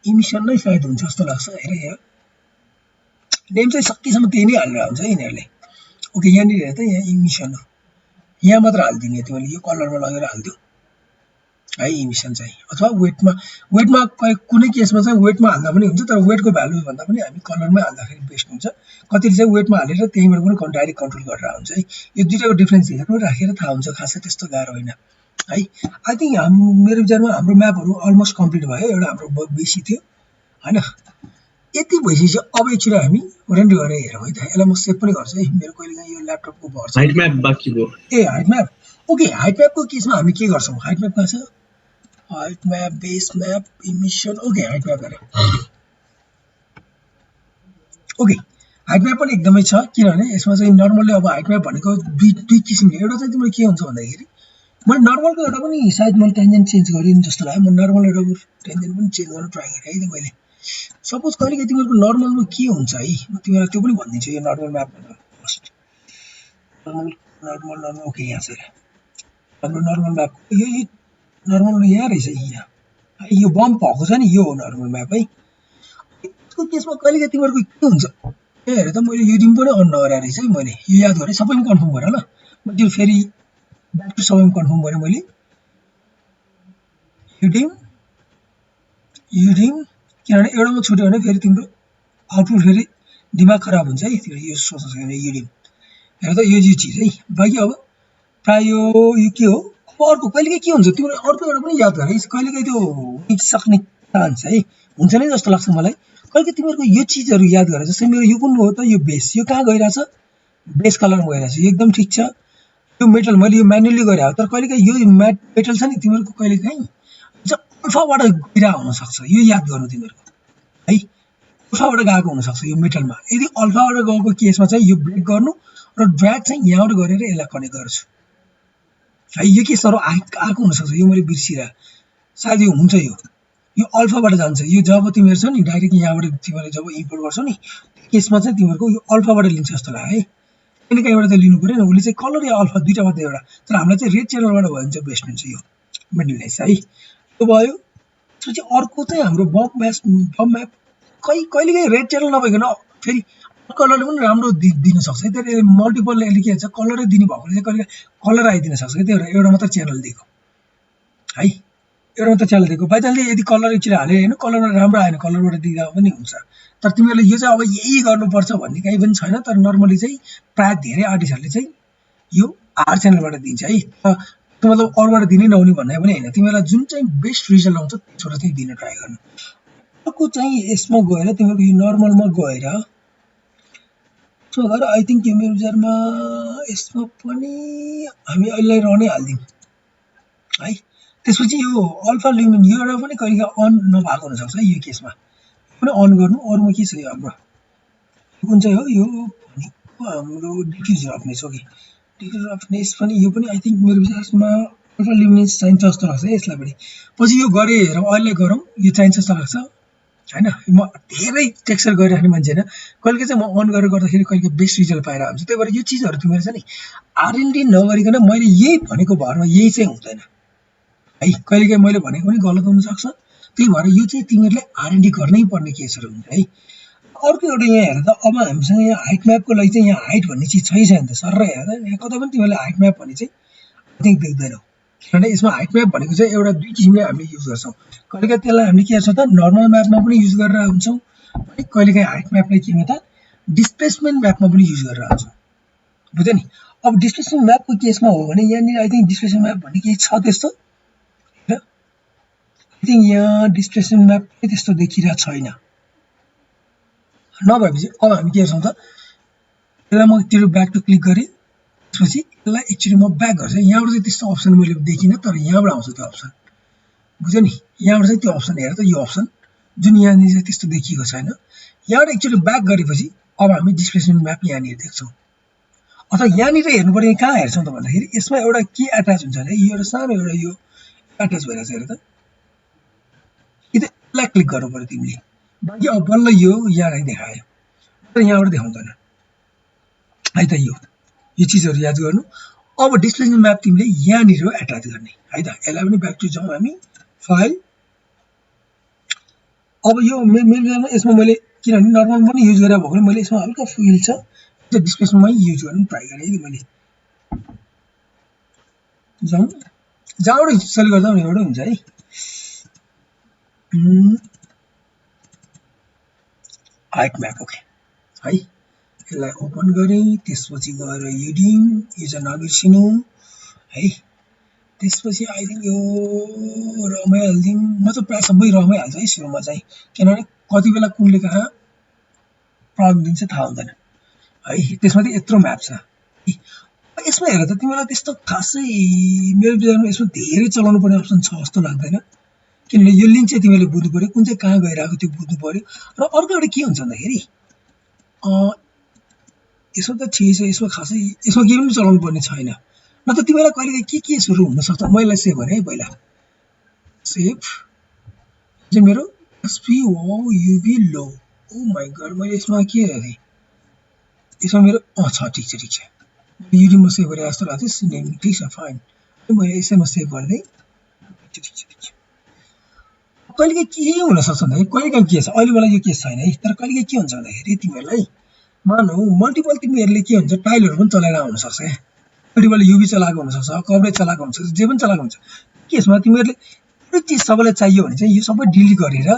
इमिसन नै सायद हुन्छ जस्तो लाग्छ हेर यहाँ नेम चाहिँ सकेसम्म त्यही नै हालेर हुन्छ यिनीहरूले ओके यहाँनिर हेर त यहाँ इमिसन हो यहाँ मात्र हालिदिने तिमीले यो कलरमा लगेर हालिदियो है इमिसन चाहिँ अथवा वेटमा कुनै केसमा चाहिँ वेटमा हाल्दा पनि हुन्छ तर वेटको भ्यालु भन्दा पनि हामी कलरमै हाल्दाखेरि बेस्ट हुन्छ कतिले चाहिँ वेटमा हालेर त्यहीँबाट पनि डाइरेक्ट कन्ट्रोल गरेर हुन्छ है यो दुईटाको डिफ्रेन्स हेर्नु राखेर थाहा हुन्छ खासै त्यस्तो गाह्रो होइन है आई थिङ्क मेरो विचारमा हाम्रो म्यापहरू अलमोस्ट कम्प्लिट भयो एउटा हाम्रो बेसी थियो होइन यति भइसकेपछि अब एकचोटि हामी रेन्डर गरेर हेरौँ है त यसलाई म सेभ पनि गर्छु है मेरो कहिलेकाहीँ यो ल्यापटपको भर छ हाइट म्याप बाँकी भयो ए हाइट म्याप ओके हाइट म्यापको केसमा हामी के गर्छौँ हाइट म्याप कहाँ छ height map base map emission okay height map हेर ओके हाइट म्याप पनि एकदमै छ किनभने यसमा चाहिँ नर्मल्ली अब हाइट म्याप भनेको दुई किसिमले एउटा चाहिँ तिम्रो के हुन्छ भन्दाखेरि मैले नर्मलको एउटा पनि सायद मैले टेन्जेन्ट चेन्ज गरेँ जस्तो लाग्यो म नर्मल एउटा टेन्जेन्ट पनि चेन्ज गर्न ट्राई गरेँ है त मैले सपोज कहिलेकाहीँ तिमीहरूको नर्मलमा के हुन्छ है म तिमीलाई त्यो पनि भनिदिन्छु यो normal map first normal okay यहाँ छ हाम्रो नर्मल म्याप यो नर्मल यहाँ रहेछ यहाँ यो बम्प भएको छ नि यो हो नर्मल म्याप है यसको केसमा कहिलेकाहीँ तिमीहरूको के हुन्छ ए हेर त मैले युडिङ पनि अन नगरेर रहेछ है मैले यो याद गरेँ सबैमा कन्फर्म गरेँ ल म त्यो फेरि ब्याक टु सबैमा कन्फर्म गरेँ मैले युडिङ किनभने एउटामा छुट्यो भने फेरि तिम्रो आउटपुट फेरि दिमाग खराब हुन्छ है तिमीले यो सोच्न सक्दैन युडिङ हेर त यो चिज है बाँकी अब प्रायः यो के हो अर्को कहिलेकाहीँ के हुन्छ तिमीले अर्को एउटा पनि याद गरे कहिलेकाहीँ त्यो सक्ने चान्स है हुन्छ नै जस्तो लाग्छ मलाई कहिलेकाहीँ तिमीहरूको यो चिजहरू याद गरेर जस्तै मेरो यो कुन हो त यो बेस यो कहाँ गइरहेछ बेस कलरमा गइरहेछ यो एकदम ठिक छ यो मेटल मैले यो म्यानुअली गरेँ तर कहिलेकाहीँ यो मेटल छ नि तिमीहरूको कहिलेकाहीँ अल्फाबाट गइरहेको हुनसक्छ यो याद गर्नु तिमीहरूको है अल्फाबाट गएको हुनसक्छ यो मेटलमा यदि अल्फाबाट गएको केसमा चाहिँ यो ब्रेक गर्नु र ड्र्याग चाहिँ यहाँबाट गरेर यसलाई कनेक्ट गर्छु है यो केसहरू आएको हुनसक्छ यो मैले बिर्सिरहेँ सायद यो हुन्छ यो अल्फाबाट जान्छ यो जब तिमीहरू छ नि डाइरेक्ट यहाँबाट तिमीहरूले जब इम्पोर्ट गर्छौ नि केसमा चाहिँ तिमीहरूको यो अल्फाबाट लिन्छ जस्तो लाग्यो है कहिले काहीँबाट त लिनु पऱ्यो नि उसले चाहिँ कलर या अल्फा दुईटा मात्रै एउटा तर हामीलाई चाहिँ रेड च्यानलबाट भयो भने चाहिँ बेस्ट हुन्छ यो मिडल लेस है यो भयो त्यसपछि अर्को चाहिँ हाम्रो बम म्याप कहिलेकाहीँ रेड च्यानल नभइकन फेरि कलरले पनि राम्रो दिन सक्छ है। त्यसले मल्टिपल यसले के भन्छ कलरै दिने भएकोले चाहिँ कहिले कलर आइदिन सक्छ क्या। त्यो एउटा मात्र च्यानल दिएको है, एउटा मात्र च्यानल दिएको। बाइ चान्सले यदि कलर एकचोटि हाल्यो होइन कलरबाट राम्रो आएन कलरबाट दिँदा पनि हुन्छ। तर तिमीहरूले यो चाहिँ अब यही गर्नुपर्छ भन्ने केही पनि छैन। तर नर्मली चाहिँ प्रायः धेरै आर्टिस्टहरूले चाहिँ यो आर च्यानलबाट दिन्छ है। त्यो मतलब अरूबाट दिनै नहुने भन्ने पनि होइन। तिमीहरूलाई जुन चाहिँ बेस्ट रिजल्ट आउँछ त्यसबाट चाहिँ दिन ट्राई गर्नु। अर्को चाहिँ यसमा गएर तिमीहरूको यो नर्मलमा गएर यसमा गएर आई थिङ्क यो मेरो विचारमा यसमा पनि हामी अहिले रहनै हालिदिउँ है। त्यसपछि यो अल्फा ल्युमिन यो एउटा पनि कहिले अन नभएको हुनसक्छ है। यो केसमा पनि अन गर्नु। अरूमा के छ यो हाम्रो कुन चाहिँ हो यो भनेको हाम्रो डिफ्युज रफनेस हो कि डिफ्युज रफनेस पनि यो पनि आई थिङ्क मेरो विचारमा अल्फा ल्युमिनेन्स चाहिन्छ जस्तो लाग्छ है यसलाई पनि। पछि यो गरे हेरौँ अहिले गरौँ यो चाहिन्छ जस्तो लाग्छ होइन। म धेरै टेक्सचर गरिराख्ने मान्छे होइन। कहिले चाहिँ म अन गरेर गर्दाखेरि कहिले बेस्ट रिजल्ट पाएर हुन्छ। त्यही भएर यो चिजहरू तिमीहरू चाहिँ नि आरएनडी नगरिकन मैले यही भनेको भरमा यही चाहिँ हुँदैन है। कहिलेकाहीँ मैले भनेको पनि गलत हुनसक्छ। त्यही भएर यो चाहिँ तिमीहरूले आरएनडी गर्नै पर्ने केसहरू हुन्छ है। अर्को एउटा यहाँ हेर त अब हामीसँग यहाँ हाइट म्यापको लागि चाहिँ यहाँ हाइट भन्ने चिज छैन त सर हेर त यहाँ कतै पनि तिमीहरूले हाइट म्याप भन्ने चाहिँ आई थिङ्क देख्दैनौ। किनभने यसमा हाइट म्याप भनेको चाहिँ एउटा दुई किसिमले हामीले युज गर्छौँ। कहिलेकाहीँ त्यसलाई हामीले के गर्छौँ त नर्मल म्यापमा पनि युज गरेर हुन्छौँ है। कहिलेकाहीँ हाइट म्यापलाई केमा त डिस्प्लेसमेन्ट म्यापमा पनि युज गरेर हुन्छौँ बुझ्यो नि। अब डिस्प्लेसमेन्ट म्यापको केसमा हो भने यहाँनिर आई थिङ्क डिस्प्लेसमेन्ट म्याप भन्ने केही छ त्यस्तो होइन। आई थिङ्क यहाँ डिस्प्लेसमेन्ट म्याप त्यस्तो देखिरहेको छैन। नभएपछि अब हामी के गर्छौँ त यसलाई म त्यो ब्याक टु क्लिक गरेँ। त्यसपछि यसलाई एकचोटि म ब्याक गर्छु। यहाँबाट चाहिँ त्यस्तो अप्सन मैले देखिनँ तर यहाँबाट आउँछ त्यो अप्सन बुझ्यो नि। यहाँबाट चाहिँ त्यो अप्सन हेर त यो अप्सन जुन यहाँनिर चाहिँ त्यस्तो देखिएको छैन। यहाँबाट एकचोटि ब्याक गरेपछि अब हामी डिस्प्लेसमेन्ट म्याप यहाँनिर देख्छौँ। अथवा यहाँनिर हेर्नु पर्ने कहाँ हेर्छौँ त भन्दाखेरि यसमा एउटा के एट्याच हुन्छ भने यो एउटा सानो एउटा यो एट्याच भइरहेको छ हेर त। यसलाई क्लिक गर्नु पर्यो तिमीले। बाँकी अब बल्ल यो यहाँ देखायो तर यहाँबाट देखाउँदैन है त। यो चिजहरू याद गर्नु। अब डिस्प्लेसमेन्ट म्याप तिमीले यहाँनिर एट्याच गर्ने है त। यसलाई पनि ब्याक टु जाउँ हामी फाइल। अब यो मेरो यसमा मैले किनभने नर्मल पनि युज गरेर भएको मैले यसमा हल्का फिल छ डिस्प्लेसमेन्टमै युज गर्नु ट्राई गरेँ कि मैले। जाउँ जहाँबाट सेलेक्ट गर्दा पनि एउटै हुन्छ है। हाइट म्याप ओके है। यसलाई ओपन गरेँ त्यसपछि गएर युडिङ यो चाहिँ नबिर्सिनु है। त्यसपछि आई थिङ्क यो रमै हालिदिउँ। म चाहिँ प्रायः सबै रमै हाल्छु है सुरुमा चाहिँ किनभने कति बेला कुनले कहाँ प्रब्लम दिन्छ थाहा हुँदैन है। त्यसमा चाहिँ यत्रो म्याप छ। यसमा हेर त तिमीलाई त्यस्तो खासै मेरो विचारमा यसमा धेरै चलाउनु पर्ने अप्सन छ जस्तो लाग्दैन। किनभने यो लिङ्क चाहिँ तिमीले बुझ्नु पऱ्यो कुन चाहिँ कहाँ गइरहेको त्यो बुझ्नु पऱ्यो। र अर्को एउटा के हुन्छ भन्दाखेरि यसमा त ठिकै छ यसमा खासै यसमा केही पनि चलाउनु पर्ने छैन। न त तिमीलाई कहिले केसहरू हुनसक्छ। मैले सेभ भने है पहिला सेभ चाहिँ मेरो एसपी हो युभी लो ओ माई गड मैले यसमा के हेरेँ यसमा मेरो छ ठिक छ ठिक छ युडीमा सेभ गरेँ जस्तो लाग्छ। नेम ठिक छ फाइन मैले यसैमा सेभ गरिदिएँ ठिक छ ठिक छ। कहिलेकाहीँ के हुनसक्छ भन्दाखेरि कहिलेकाहीँ के छ अहिले मलाई यो केस छैन है। तर कहिलेकाहीँ के हुन्छ भन्दाखेरि तिमीहरूलाई मानौ मल्टिपल तिमीहरूले के हुन्छ टाइलहरू पनि चलाइरहेको हुनसक्छ क्या। मल्टिपल युभी चलाएको हुनसक्छ कभरेज चलाएको हुनसक्छ जे पनि चलाएको हुन्छ। केसमा तिमीहरूले त्यो चिज सबैलाई चाहियो भने चाहिँ यो सबै डिलिट गरेर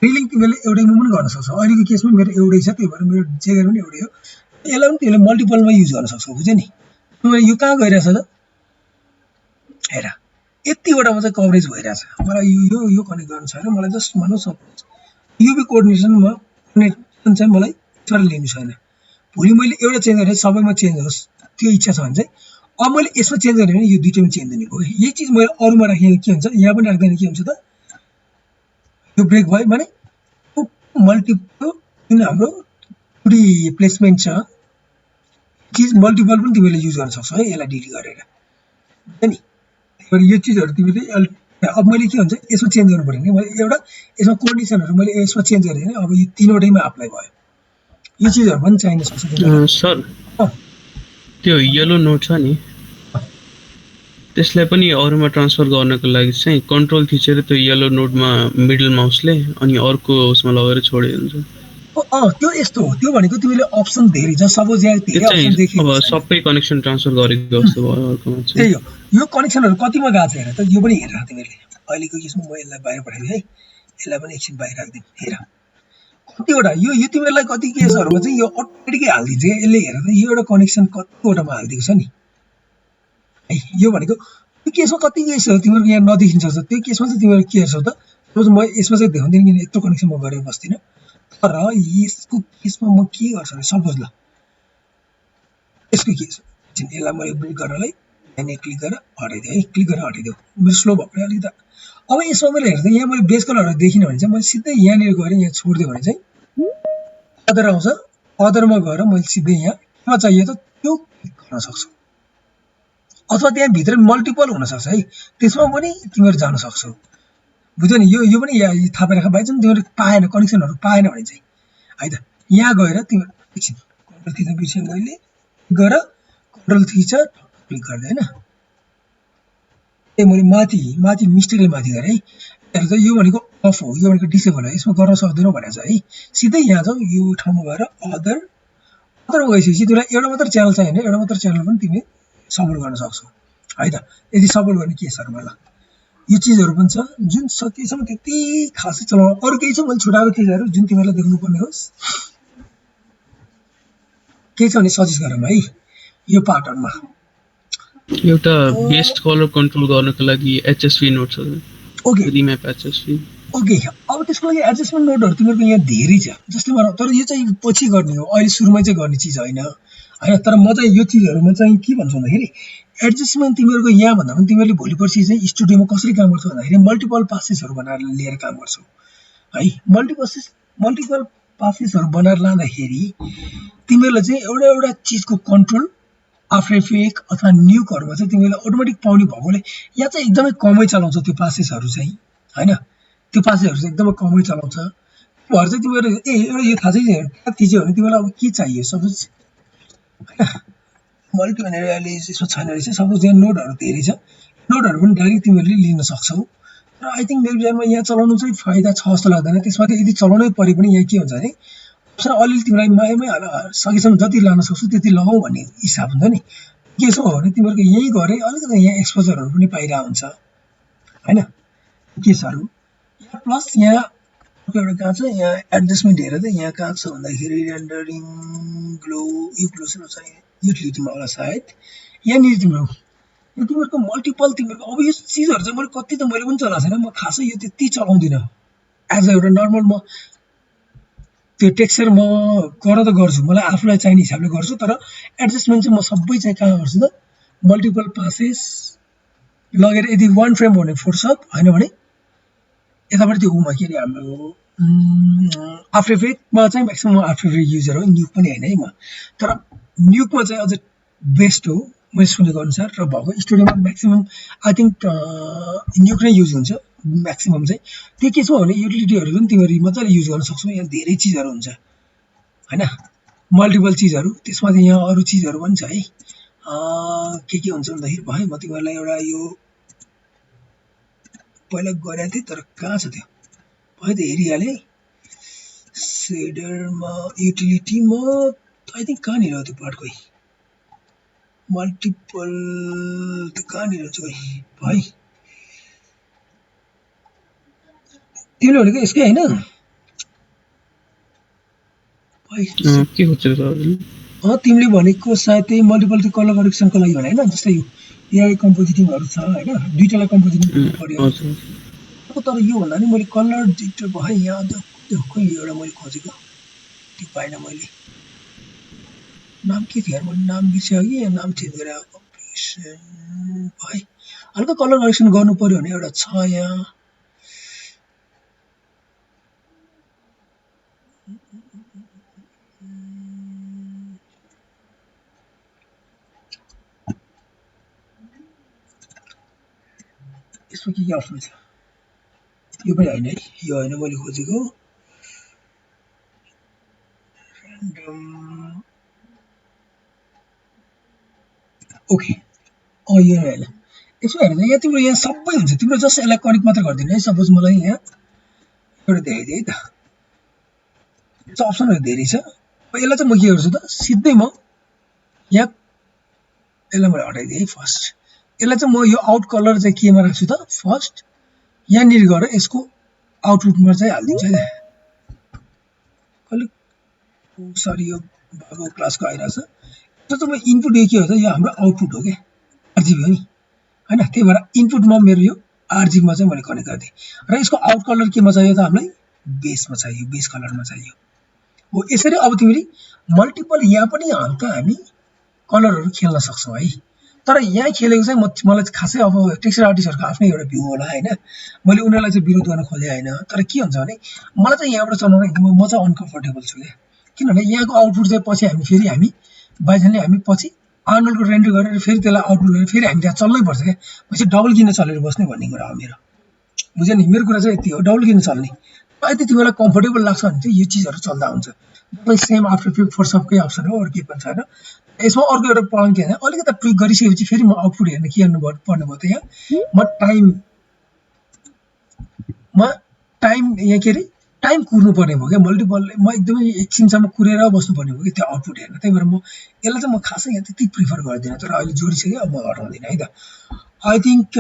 रिलिङ तिमीहरूले एउटैमा पनि गर्न सक्छौ। अहिलेको केसमा मेरो एउटै छ त्यही भएर मेरो जे गरे पनि एउटै हो। यसलाई पनि तिमीले मल्टिपलमा युज गर्न सक्छौ बुझ्यो नि। तिमीले यो कहाँ गइरहेछ त हेर यतिवटामा चाहिँ कभरेज भइरहेछ। मलाई यो कनेक्ट गर्नु छैन। मलाई जस्ट भनौँ सपोज युभी कोअर्डिनेसनमा कनेक्सन चाहिँ मलाई तर लिनु छैन। भोलि मैले एउटा चेन्ज गरेँ सबैमा चेन्ज होस् त्यो इच्छा छ भने चाहिँ अब मैले यसमा चेन्ज गरेँ भने यो दुईटैमा चेन्ज हुने भयो। यही चिज मैले अरूमा राखेँ के हुन्छ यहाँ पनि राख्दैन के हुन्छ त यो ब्रेक भयो भने मल्टिपल जुन हाम्रो टुडी प्लेसमेन्ट छ चिज मल्टिपल पनि तिमीले युज गर्न सक्छौ है यसलाई डिलिट गरेर नि। यो चिजहरू तिमीले अब मैले के हुन्छ यसमा चेन्ज गर्नु पर्यो नि मैले एउटा यसमा कन्डिसनहरू मैले यसमा चेन्ज गरेँ भने अब यो तीनवटैमा अप्लाई भयो। यो चिजहरू पनि चाहिन सक्छ सर त्यो येलो नोट छ नि त्यसलाई पनि अरूमा ट्रान्सफर गर्नको लागि चाहिँ कन्ट्रोल थिचेर त्यो येलो नोडमा मिडल माउसले अनि अर्को उसमा लगेर छोडे हुन्छ। त्यो यस्तो हो, त्यो भनेको तिमीले अप्सन धेरै छ, सपोज यहाँ त्यो धेरै चाहिँ अप्सन देखिएको अब छैन। सबै कनेक्सन ट्रान्सफर गरेको जस्तो भयो अर्कोमा चाहिँ। त्यही हो, यो कनेक्सनहरू कतिमा गएको छ हेर त, यो पनि हेरेर तिमीहरूले अहिलेको यसमा म यसलाई बाहिर पठाइदिएँ है, यसलाई पनि एकछिन बाहिर राखिदिउँ। हेर कतिवटा यो तिमीहरूलाई कति केसहरूमा चाहिँ यो अटोमेटिकै हालिदिन्छ क्या यसले। हेर त यो एउटा कनेक्सन कतिवटामा हालिदिएको छ नि है। यो भनेको त्यो केसमा कति केसहरू तिमीहरूको यहाँ नदेखिन्छ, त्यो केसमा चाहिँ तिमीहरू के हेर्छौ त, सपोज म यसमा चाहिँ देखाउँदिनँ किन यत्रो कनेक्सन म गरेर बस्दिनँ, तर यसको केसमा म के गर्छु भने सपोज ल यसको केस यसलाई मैले ब्रेक गर्नलाई यहाँनिर क्लिक गरेर हटाइदिएँ है, क्लिक गरेर हटाइदिउँ, मेरो स्लो भएको अलिकति। अब यसमा मैले हेर्दा यहाँ मैले बेस कलरहरू देखिनँ भने चाहिँ मैले सिधै यहाँनिर गएर यहाँ छोडिदिएँ भने चाहिँ अदर आउँछ, अदरमा गएर मैले सिधै यहाँ केमा चाहियो त त्यो क्लिक गर्न सक्छु, अथवा त्यहाँभित्र मल्टिपल हुनसक्छ है, त्यसमा पनि तिमीहरू जान सक्छौ। बुझ्यौ नि, यो पनि थाहा पाइराख, बाइचान्स तिमीहरू पाएन कनेक्सनहरू पाएन भने चाहिँ है त यहाँ गएर तिमीहरू एकछिन कन्ट्रोल थिचर बिर्सेँ मैले, गएर कन्ट्रोल थिचर क्लिक गर्दै होइन, ए मैले माथि मिस्टेकले माथि गरेँ है। हेर त यो भनेको अफ हो, यो भनेको डिसेबल हो, यसमा गर्न सक्दैनौ भनेको छ है। सिधै यहाँ जाऊ, यो ठाउँमा गएर अदरमा गइसकेपछि तिमीलाई एउटा मात्र च्यानल चाहियो भने एउटा मात्र च्यानल पनि तिमी सपोर्ट गर्न सक्छौ है त, यदि सपोर्ट गर्ने केसहरूमा। ल यो चिजहरू पनि छ जुन सकेसम्म त्यति खासै चलाउनु। अरू केही छ मैले छुटाएको चिजहरू जुन तिमीहरूलाई देख्नुपर्ने होस्, केही छ भने सजेस्ट गरौँ है यो पार्टहरूमा। एउटा बेस्ट कलर कन्ट्रोल गर्नको लागि एचएसभी नोड छ, ओके रिम्याप एचएसभी। ओके, अब त्यसको लागि एडजस्टमेन्ट नोडहरू तिमीहरूको यहाँ धेरै छ जस्तै मलाई, तर यो चाहिँ पछि गर्ने हो, अहिले सुरुमै चाहिँ गर्ने चिज होइन होइन। तर म चाहिँ यो चिजहरूमा चाहिँ के भन्छु भन्दाखेरि एडजस्टमेन्ट तिमीहरूको यहाँ भन्दा पनि तिमीहरूले भोलि पर्सि चाहिँ स्टुडियोमा कसरी काम गर्छौ भन्दाखेरि मल्टिपल पासेसहरू बनाएर लिएर काम गर्छौ है। मल्टिपल पासेसहरू बनाएर लाँदाखेरि तिमीहरूलाई चाहिँ एउटा चिजको कन्ट्रोल आफ्टर इफेक्ट अथवा न्युकहरूमा चाहिँ तिमीहरूले अटोमेटिक पाउने भएकोले यहाँ चाहिँ एकदमै कमै चलाउँछ त्यो पासेसहरू चाहिँ होइन, त्यो पासेसहरू चाहिँ एकदमै कमै चलाउँछ। भएर चाहिँ तिमीहरू एउटा यो थाहा चाहिँ ट्याग थिच्यो भने तिमीलाई अब के चाहियो, सपोज होइन मल्टी भनेर अहिले यसमा छैन रहेछ, सपोज यहाँ नोटहरू धेरै छ, नोटहरू पनि डाइरेक्ट तिमीहरूले लिन सक्छौ। र आई थिङ्क मेरो विचारमा यहाँ चलाउनु चाहिँ फाइदा छ जस्तो लाग्दैन। त्यसमा चाहिँ यदि चलाउनै परे पनि यहाँ के हुन्छ भने अप्सन अलिअलि तिमीलाई मायामै सकेसम्म जति लान सक्छु त्यति लगाऊ भन्ने हिसाब हुन्छ नि। के छ भने तिमीहरूको यही गरे अलिकति यहाँ एक्सपोजरहरू पनि पाइरहेको हुन्छ होइन केसहरू। प्लस यहाँ एउटा कहाँ छ, यहाँ एडजस्टमेन्ट हेरेर त यहाँ कहाँ छ भन्दाखेरि रेन्डरिङ ग्लो यो क्लोजर चाहिँ युटिलिटीमा होला सायद, यहाँनिर तिमीहरूको मल्टिपल तिमीहरूको अब यो चिजहरू चाहिँ मैले कति त मैले पनि चलाएको छैन, म खासै यो त्यति चलाउँदिनँ एज अ एउटा नर्मल। म त्यो टेक्सचर म गर्न त गर्छु, मलाई आफूलाई चाहिने हिसाबले गर्छु, तर एडजस्टमेन्ट चाहिँ म सबै चाहिँ कहाँ गर्छु त मल्टिपल पासेस लगेर यदि वान फ्रेम हो भने फोटोसप होइन भने यतापट्टि त्यो उमा के अरे हाम्रो आफ्टर इफेक्टमा चाहिँ म्याक्सिमम आफ्टर इफेक्ट युजर हो, न्युक पनि होइन है म। तर न्युकमा चाहिँ अझ बेस्ट हो मैले सुनेको अनुसार, र भएको स्टुडियोमा म्याक्सिमम आई थिङ्क न्युक नै युज हुन्छ म्याक्सिमम चाहिँ। त्यो के छ भने युटिलिटीहरू पनि तिमीहरू मजाले युज गर्न सक्छौ, यहाँ धेरै चिजहरू हुन्छ होइन मल्टिपल चिजहरू। त्यसमा चाहिँ यहाँ अरू चिजहरू पनि छ है, के हुन्छ भन्दाखेरि भयो म तिमीहरूलाई एउटा यो पहिला गरेको थिएँ तर कहाँ छ त्यो भयो त हेरिहालेँ सेडरमा युटिलिटीमा आई थिङ्क कहाँनिर हो त्यो पार्ट खोइ मल्टिपल त्यो कहाँनिर छ खोइ भाइ तिमीले भनेको यसकै होइन के खोज्छौ तिमीले भनेको सायद त्यही मल्टिपल त्यो कलर करेक्सनको लागि भने होइन, जस्तै एआई कम्पोजिटिङहरू छ होइन, दुईवटालाई कम्पोजिटिङ गर्नु पर्यो। तर यो भन्दा नि मैले कलर डिटेक्टर भयो यहाँ त्यो खोइ एउटा मैले खोजेको त्यो पाइनँ मैले, नाम के थियो यार मैले नाम बिर्सेँ कि यहाँ नाम चेन्ज गरेर कम्पोजिसन भाइ हल्का कलर करेक्सन गर्नु पर्यो भने एउटा छ यहाँ यसमा के अप्सन छ, यो पनि होइन है, यो होइन मैले खोजेको ऱ्यान्डम ओके यो होइन यसो हेर्दा यहाँ तिम्रो यहाँ सबै हुन्छ तिम्रो जस्ट यसलाई कनेक्ट मात्र गरिदिनु है सपोज मलाई यहाँ एउटा देखाइदिए है त यो अप्सनहरू धेरै छ यसलाई चाहिँ म के गर्छु त सिधै म यहाँ यसलाई मैले हटाइदिएँ है फर्स्ट यसलाई चाहिँ म यो आउट कलर चाहिँ केमा राख्छु त फर्स्ट यहाँनिर गएर यसको आउटपुटमा चाहिँ हालिदिन्छु है अलिक सरी यो बाबु क्लासको आइरहेछ त्यो चाहिँ म इनपुट यो के हो त यो हाम्रो आउटपुट हो क्या आरजिबी हो नि होइन त्यही भएर इनपुटमा मेरो यो आरजिबीमा चाहिँ मैले कनेक्ट गरिदिएँ र यसको आउट कलर केमा चाहियो त हामीलाई बेसमा चाहियो बेस कलरमा चाहियो हो यसरी अब तिमीले मल्टिपल यहाँ पनि हल्का हामी कलरहरू खेल्न सक्छौँ है तर यहाँ खेलेको चाहिँ मलाई खासै अब टेक्सचर आर्टिस्टहरूको आफ्नै एउटा भ्यू होला होइन मैले उनीहरूलाई चाहिँ विरोध गर्न खोजेँ होइन तर के हुन्छ भने मलाई चाहिँ यहाँबाट चलाउन एकदमै म चाहिँ अनकम्फर्टेबल छु क्या किनभने यहाँको आउटपुट चाहिँ पछि हामी बाइजनले हामी पछि आर्नोल्डको रेन्डर गरेर फेरि त्यसलाई आउटपुट गरेर फेरि हामी त्यहाँ चल्नै पर्छ क्या पछि डबल किन चलेर बस्ने भन्ने कुरा हो मेरो बुझ्यो नि मेरो कुरा चाहिँ यति हो डबल किन चल्ने यदि तिमीलाई कम्फर्टेबल लाग्छ भने चाहिँ यो चिजहरू चल्दा हुन्छ जस्तै सेम आफ्टर इफेक्ट फर सबकै अप्सन हो अरू केही पनि छैन यसमा अर्को एउटा प्रब्लम के भने अलिकति ट्विक गरिसकेपछि फेरि म आउटपुट हेर्न के गर्नु पर्ने भयो त यहाँ टाइम यहाँ के अरे टाइम कुर्नु पर्ने भयो क्या मल्टिपल म एकदमै एकछिनसम्म कुरेर बस्नुपर्ने भयो कि त्यो आउटपुट हेर्न त्यही भएर म यसलाई चाहिँ म खासै यहाँ त्यति प्रिफर गर्दिनँ तर अहिले जोडिसक्यो अब म हटाउँदिनँ है त आई थिङ्क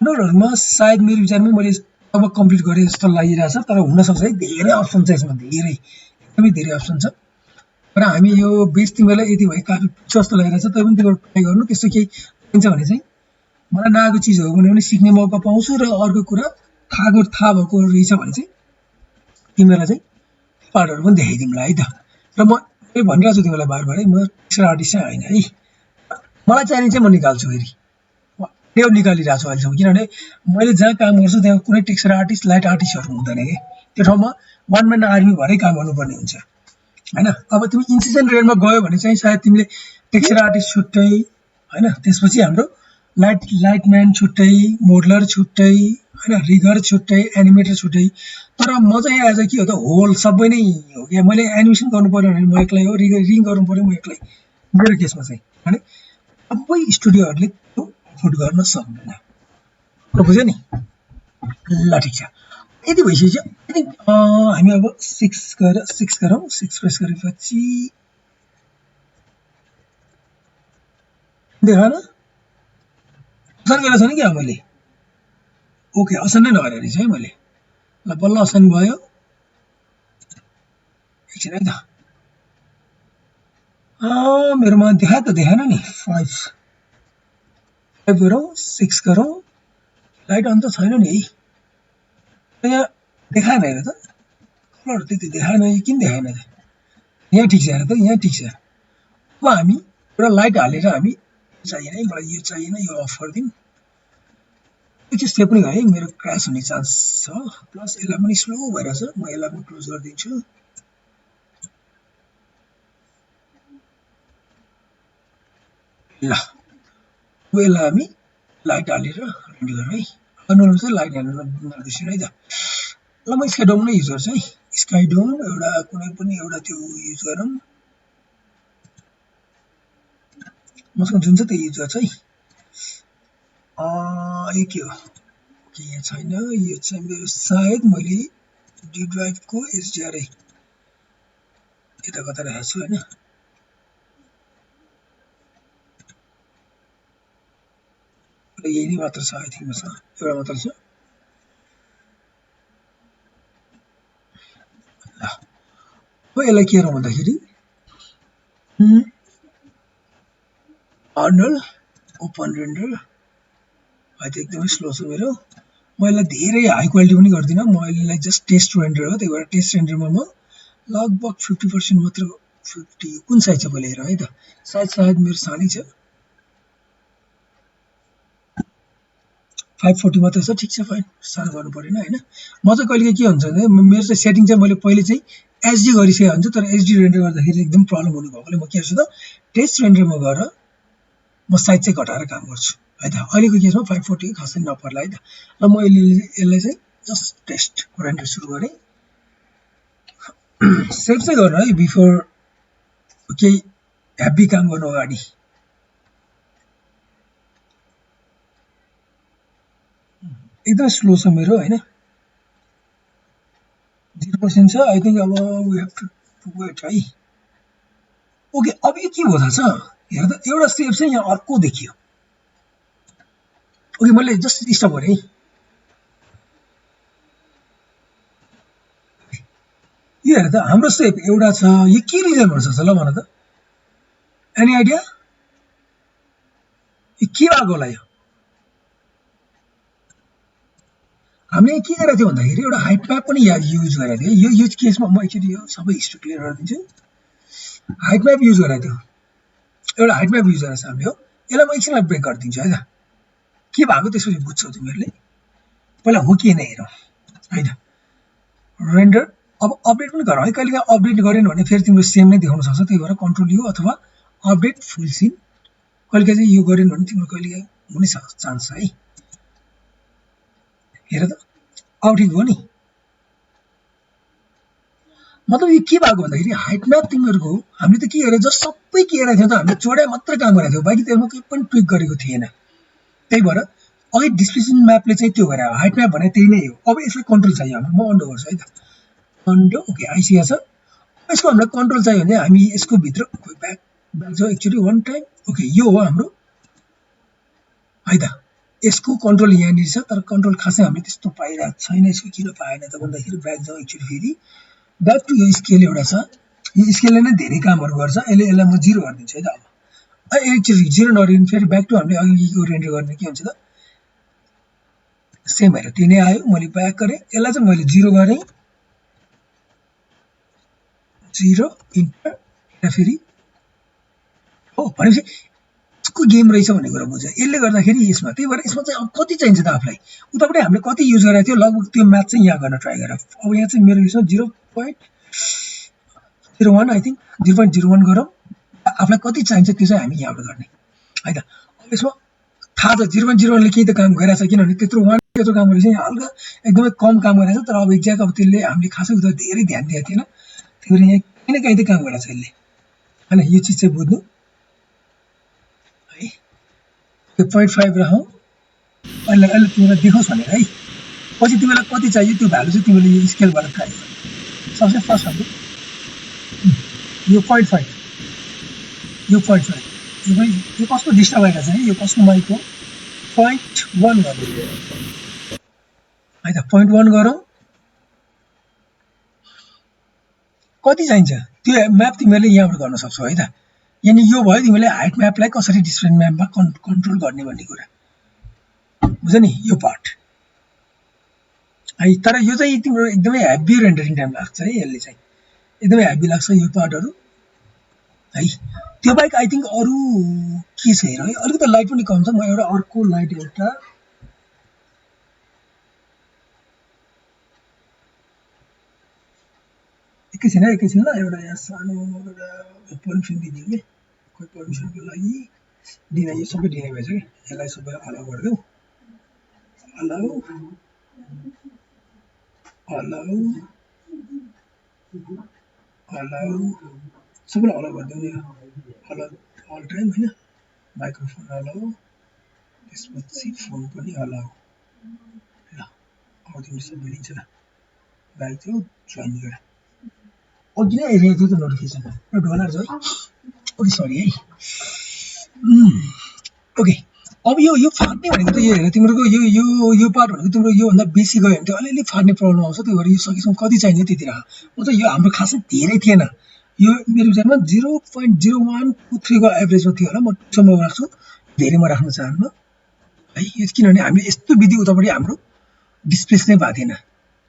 नोटहरूमा सायद मेरो विचारमा मैले अब कम्प्लिट गरेँ जस्तो लागिरहेछ तर हुनसक्छ है धेरै अप्सन छ यसमा धेरै एकदमै धेरै अप्सन छ र हामी यो बेस तिमीलाई यति भयो काफी जस्तो लागिरहेछ तै पनि तिमीहरू ट्राई गर्नु त्यस्तो केही चाहिन्छ भने चाहिँ मलाई नआएको चिज हो भने पनि सिक्ने मौका पाउँछु र अर्को कुरा थाहा भएको रहेछ भने चाहिँ तिमीहरूलाई चाहिँ पार्टहरू पनि देखाइदिउँला है त र म भनिरहेको छु तिमीलाई बार बारै म टेक्सचर आर्टिस्ट चाहिँ होइन है मलाई चाहिने चाहिँ म निकाल्छु फेरि त्यो निकालिरहेको छु अहिलेसम्म किनभने मैले जहाँ काम गर्छु त्यहाँ कुनै टेक्सचर आर्टिस्ट लाइट आर्टिस्टहरू हुँदैन कि त्यो ठाउँमा वान म्यान आर्मी भएरै काम गर्नुपर्ने हुन्छ होइन अब तिमी इन्सिजन रेडमा गयो भने चाहिँ सायद तिमीले टेक्सचर आर्टिस्ट छुट्टै होइन त्यसपछि हाम्रो लाइटम्यान छुट्टै मोडलर छुट्टै होइन रिगर छुट्टै एनिमेटर छुट्टै तर म चाहिँ एज अ के हो त होल सबै नै हो क्या मैले एनिमेसन गर्नु पऱ्यो भने म एक्लै हो रिङ गर्नु पऱ्यो म एक्लै मेरो केसमा चाहिँ होइन सबै स्टुडियोहरूले त्यो अफोर्ड गर्न सक्दैन बुझ्यो नि ल ठिक छ यति भइसक्यो आई थिङ्क हामी अब 6 गरौँ 6 प्रेस गरेपछि देखान असाइन गरेको छैन क्या मैले ओके असाइन नै नगरेको रहेछ है मैले ल बल्ल असाइन भयो एकछिन है त मेरोमा देखायो त देखाएन नि 5 गरौँ 6 गरौँ लाइट अन त छैन नि है यहाँ देखाएन हेर त कलर त्यति देखाएन किन देखाएन त यहाँ ठिक छ हेर त यहाँ ठिक छ अब हामी एउटा लाइट हालेर हामी चाहिएन है मलाई यो चाहिएन यो अफ गरिदिउँ एकछिन सेभ पनि है मेरो क्रास हुने चान्स छ प्लस यसलाई पनि स्लो भइरहेछ म यसलाई पनि क्लोज गरिदिन्छु ल अब यसलाई हामी लाइट हालेर रेडी गरौँ है अनुरूप चाहिँ लाइट हाल्नु नबिर्सिनु है त ल म स्काई डोम नै युज गर्छु है स्काई डोम एउटा कुनै पनि एउटा त्यो युज गरौँ मसँग जुन छ त्यही युज गर्छ है यो के हो ओके यहाँ छैन यो चाहिँ मेरो सायद मैले डी ड्राइभको एसडिआरआई यता कता राखेको छु होइन यही नै मात्र छ आई थिङ्क मसँग एउटा मात्र छ ल अब यसलाई के गरौँ भन्दाखेरि आर्नोल्ड ओपन रेन्डर अहिले त एकदमै स्लो छ मेरो म यसलाई धेरै हाई क्वालिटी पनि गर्दिनँ म यसलाई जस्ट टेस्ट रेन्डर हो त्यही भएर टेस्ट रेन्डरमा म लगभग 50% मात्र 50 कुन साइज छ पहिला हेरौँ है त सायद मेरो सानै छ 540 मात्र छ ठिक छ फाइन सानो गर्नु परेन होइन म चाहिँ कहिले के हुन्छ भने मेरो चाहिँ सेटिङ चाहिँ मैले पहिले चाहिँ एचडी गरिसकेको हुन्छ तर एचडी रेन्डर गर्दाखेरि एकदम प्रब्लम हुने भएकोले म के गर्छु त टेस्ट रेन्डरमा गएर म साइज चाहिँ घटाएर काम गर्छु है त अहिलेको केसमा 540 खासै नपर्ला है त ल म यसलाई चाहिँ जस्ट टेस्ट रेन्डर सुरु गरेँ सेभ चाहिँ गर्नु है बिफोर केही हेभी काम गर्नु अगाडि एकदमै स्लो छ मेरो हैन 0% छ आई थिंक अब वी हैव टु वेट है ओके अब यो के भयो थाहा छ हेर्दा एउटा स्टेप चाहिँ यहाँ अर्को देखियो ओके मैले जस्ट स्टप गरेँ है यो हेर्दा हाम्रो स्टेप एउटा छ यो के रिजन हुन सक्छ ल भन त एनी आइडिया यो के भएको होला यो हामीले के गरेको थियो भन्दाखेरि एउटा हाइट म्याप पनि यहाँ युज गरेको थियो यो केसमा म एकचोटि यो सबै हिस्ट्री क्लियर गरिदिन्छु हाइट म्याप युज गरेको थियो एउटा हाइट म्याप युज गरेको छ हामीले हो यसलाई म एकछिनलाई ब्रेक गरिदिन्छु है त के भएको त्यसपछि बुझ्छौ तिमीहरूले पहिला हो कि नै हेरौँ हैन रेन्डर अब अपडेट पनि गरौँ है कहिलेकाहीँ अपडेट गरेन भने फेरि तिम्रो सेम नै देखाउन सक्छ त्यही भएर कन्ट्रोल यु अथवा अपडेट फुल सिन कहिलेकाहीँ चाहिँ यो गरेन भने तिम्रो कहिलेकाहीँ हुने चान्स छ है हेर त अब ठिक हो नि मतलब यो के भएको भन्दाखेरि हाइट म्याप तिमीहरूको हामीले त के गरेँ जस्ट सबै के गरेको थियौँ त हामीले जोडा मात्र काम गरेको थियौँ बाँकी त्यसमा केही पनि ट्विक गरेको थिएन त्यही भएर अघि डिस्प्लेसन म्यापले चाहिँ त्यो गरे हाइट म्याप भने त्यही नै हो अब यसलाई कन्ट्रोल चाहियो हाम्रो म अन्डो गर्छु है त अन्डो ओके आइसकेको छ यसको हामीलाई कन्ट्रोल चाहियो भने हामी यसको भित्र ब्याक जाउँ एकचोटि वान टाइम ओके यो हो हाम्रो है त यसको कन्ट्रोल यहाँनिर छ तर कन्ट्रोल खासै हामीले त्यस्तो पाइरहेको छैन यसको किन पाएन त भन्दाखेरि ब्याक जाउँ एकचोटि फेरि ब्याक टु यो स्केल एउटा छ यो स्केलले नै धेरै कामहरू गर्छ यसलाई म 0 गरिदिन्छु है त अब एकचोटि 0 नगरिदिनु फेरि ब्याक टु हामीले अघिको रेन्डर गर्ने के हुन्छ त सेम भएर त्यही नै आयो मैले ब्याक गरेँ यसलाई चाहिँ मैले 0 गरेँ 0 इन्टर फेरि हो भनेपछि यसको गेम रहेछ भन्ने कुरा बुझ्छ यसले गर्दाखेरि यसमा त्यही भएर यसमा चाहिँ अब कति चाहिन्छ त आफूलाई उतापट्टि हामीले कति युज गरेको थियो लगभग त्यो म्याथ चाहिँ यहाँ गर्न ट्राई गरेर अब यहाँ चाहिँ मेरो यसमा 0.01 आई थिङ्क 0.01 गरौँ आफूलाई कति चाहिन्छ त्यो चाहिँ हामी यहाँबाट गर्ने है त अब यसमा थाहा छ 0.01 ले केही त काम गरिरहेछ किनभने त्यत्रो वान त्यत्रो काम गरेपछि हल्का एकदमै कम काम गरिरहेछ तर अब एक्ज्याक्ट अब त्यसले हामीले खासै उता धेरै ध्यान दिएको थिएन त्यही भएर यहाँ कहीँ न कहीँ त काम गरिरहेछ यसले होइन यो चिज चाहिँ बुझ्नु है त्यो 0.5 राखौँ अहिले तिमीलाई देखाउँछ भनेर है पछि तिमीलाई कति चाहियो त्यो भ्यालु चाहिँ तिमीले यो स्केलबाट ट्राई गर सबसे फर्स्ट हाम्रो यो 0.5 यो 0.5 यो कस्तो डिस्टर्ब भइरहेछ है यो कसको माइक हो 0.1 गरौँ है त 0.1 गरौँ कति चाहिन्छ त्यो म्याप तिमीहरूले यहाँबाट गर्न सक्छौ है त यानि यो भयो तिमीले हाइट म्यापलाई कसरी डिस्प्ले म्यापमा कन्ट्रोल गर्ने भन्ने कुरा बुझ्यो नि यो पार्ट है तर यो चाहिँ तिम्रो एकदमै हेभी रेन्डरिङ टाइम लाग्छ है यसले चाहिँ एकदमै हेभी लाग्छ यो पार्टहरू है त्यो बाहेक आई थिङ्क अरू के छ हेर है अलिकति लाइट पनि कम छ म एउटा अर्को लाइट एउटा एकैछिन ल एउटा यहाँ सानो एउटा पर्मिसन दिदिउँ कि खोइ पर्मिसनको लागि दिन यो सबै दिने भएछ कि यसलाई सबै अलाउ गरिदेऊ अलाउ अलाउ अलाउ सबैलाई अलाउ गरिदेऊ नि अलाउ अल टाइम होइन माइक्रोफोन अलाउ त्यसपछि फोन पनि अलाउ ल अब तिमीले सबै लिन्छ ल ब्याग थियो जोइन गर अघि नै आइरहेको थियो त नोटिफिकेसन डलर छ है ओके सरी है ओके अब यो फाट्ने भनेको त यो हेर तिम्रो यो पार्ट भनेको तिम्रो योभन्दा बेसी गयो भने त अलिअलि फाट्ने प्रब्लम आउँछ त्यही भएर यो सकेसम्म कति चाहिने त्यति राख म चाहिँ यो हाम्रो खासै धेरै थिएन यो मेरो विचारमा 0.0123 को एभरेजमा थियो होला म सम्म राख्छु धेरै म राख्न चाहन्न है यो किनभने हामीले यस्तो विधि उतापट्टि हाम्रो डिस्प्लेस नै भएको थिएन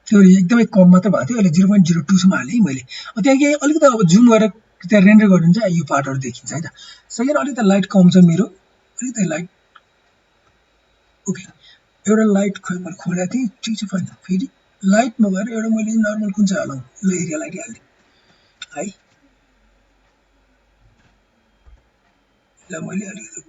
त्यो एकदमै कम मात्र भएको थियो अहिले 0.02 सम्म हालेँ मैले त्यहाँ के अलिकति अब जुम गरेर त्यहाँ रेन्डर गर्नुहुन्छ यो पार्टहरू देखिन्छ है त सेकेन्ड अलिकति लाइट कम छ मेरो अलिकति लाइट ओके एउटा लाइट खोइ मैले खोलेको थिएँ ठिक छ फाइन फेरि लाइटमा गएर एउटा मैले नर्मल कुन चाहिँ हालौँ ल एरिया लाइट हालिदिएँ है ल मैले अलिकति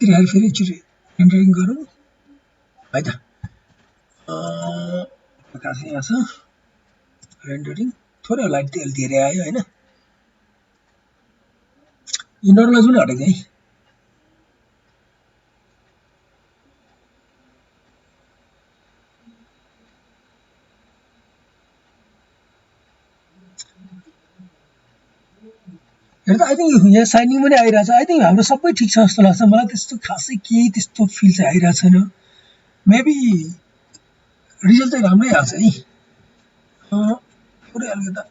ल फेरि एकचोटि रेन्डरिङ गरौँ है त प्रकाश यहाँ छ रेन्डरिङ थोरै लाइट तेल धेरै आयो हैन यो नर्मलाइज पनि हटेको है हेर्दा आई थिंक यहाँ साइनिङ पनि आइरहेछ आई थिंक हाम्रो सबै ठिक छ जस्तो लाग्छ मलाई त्यस्तो खासै केही त्यस्तो फिल चाहिँ आइरहेको छैन मेबी रिजल्ट चाहिँ राम्रै आएको छ है थोरै अलिकता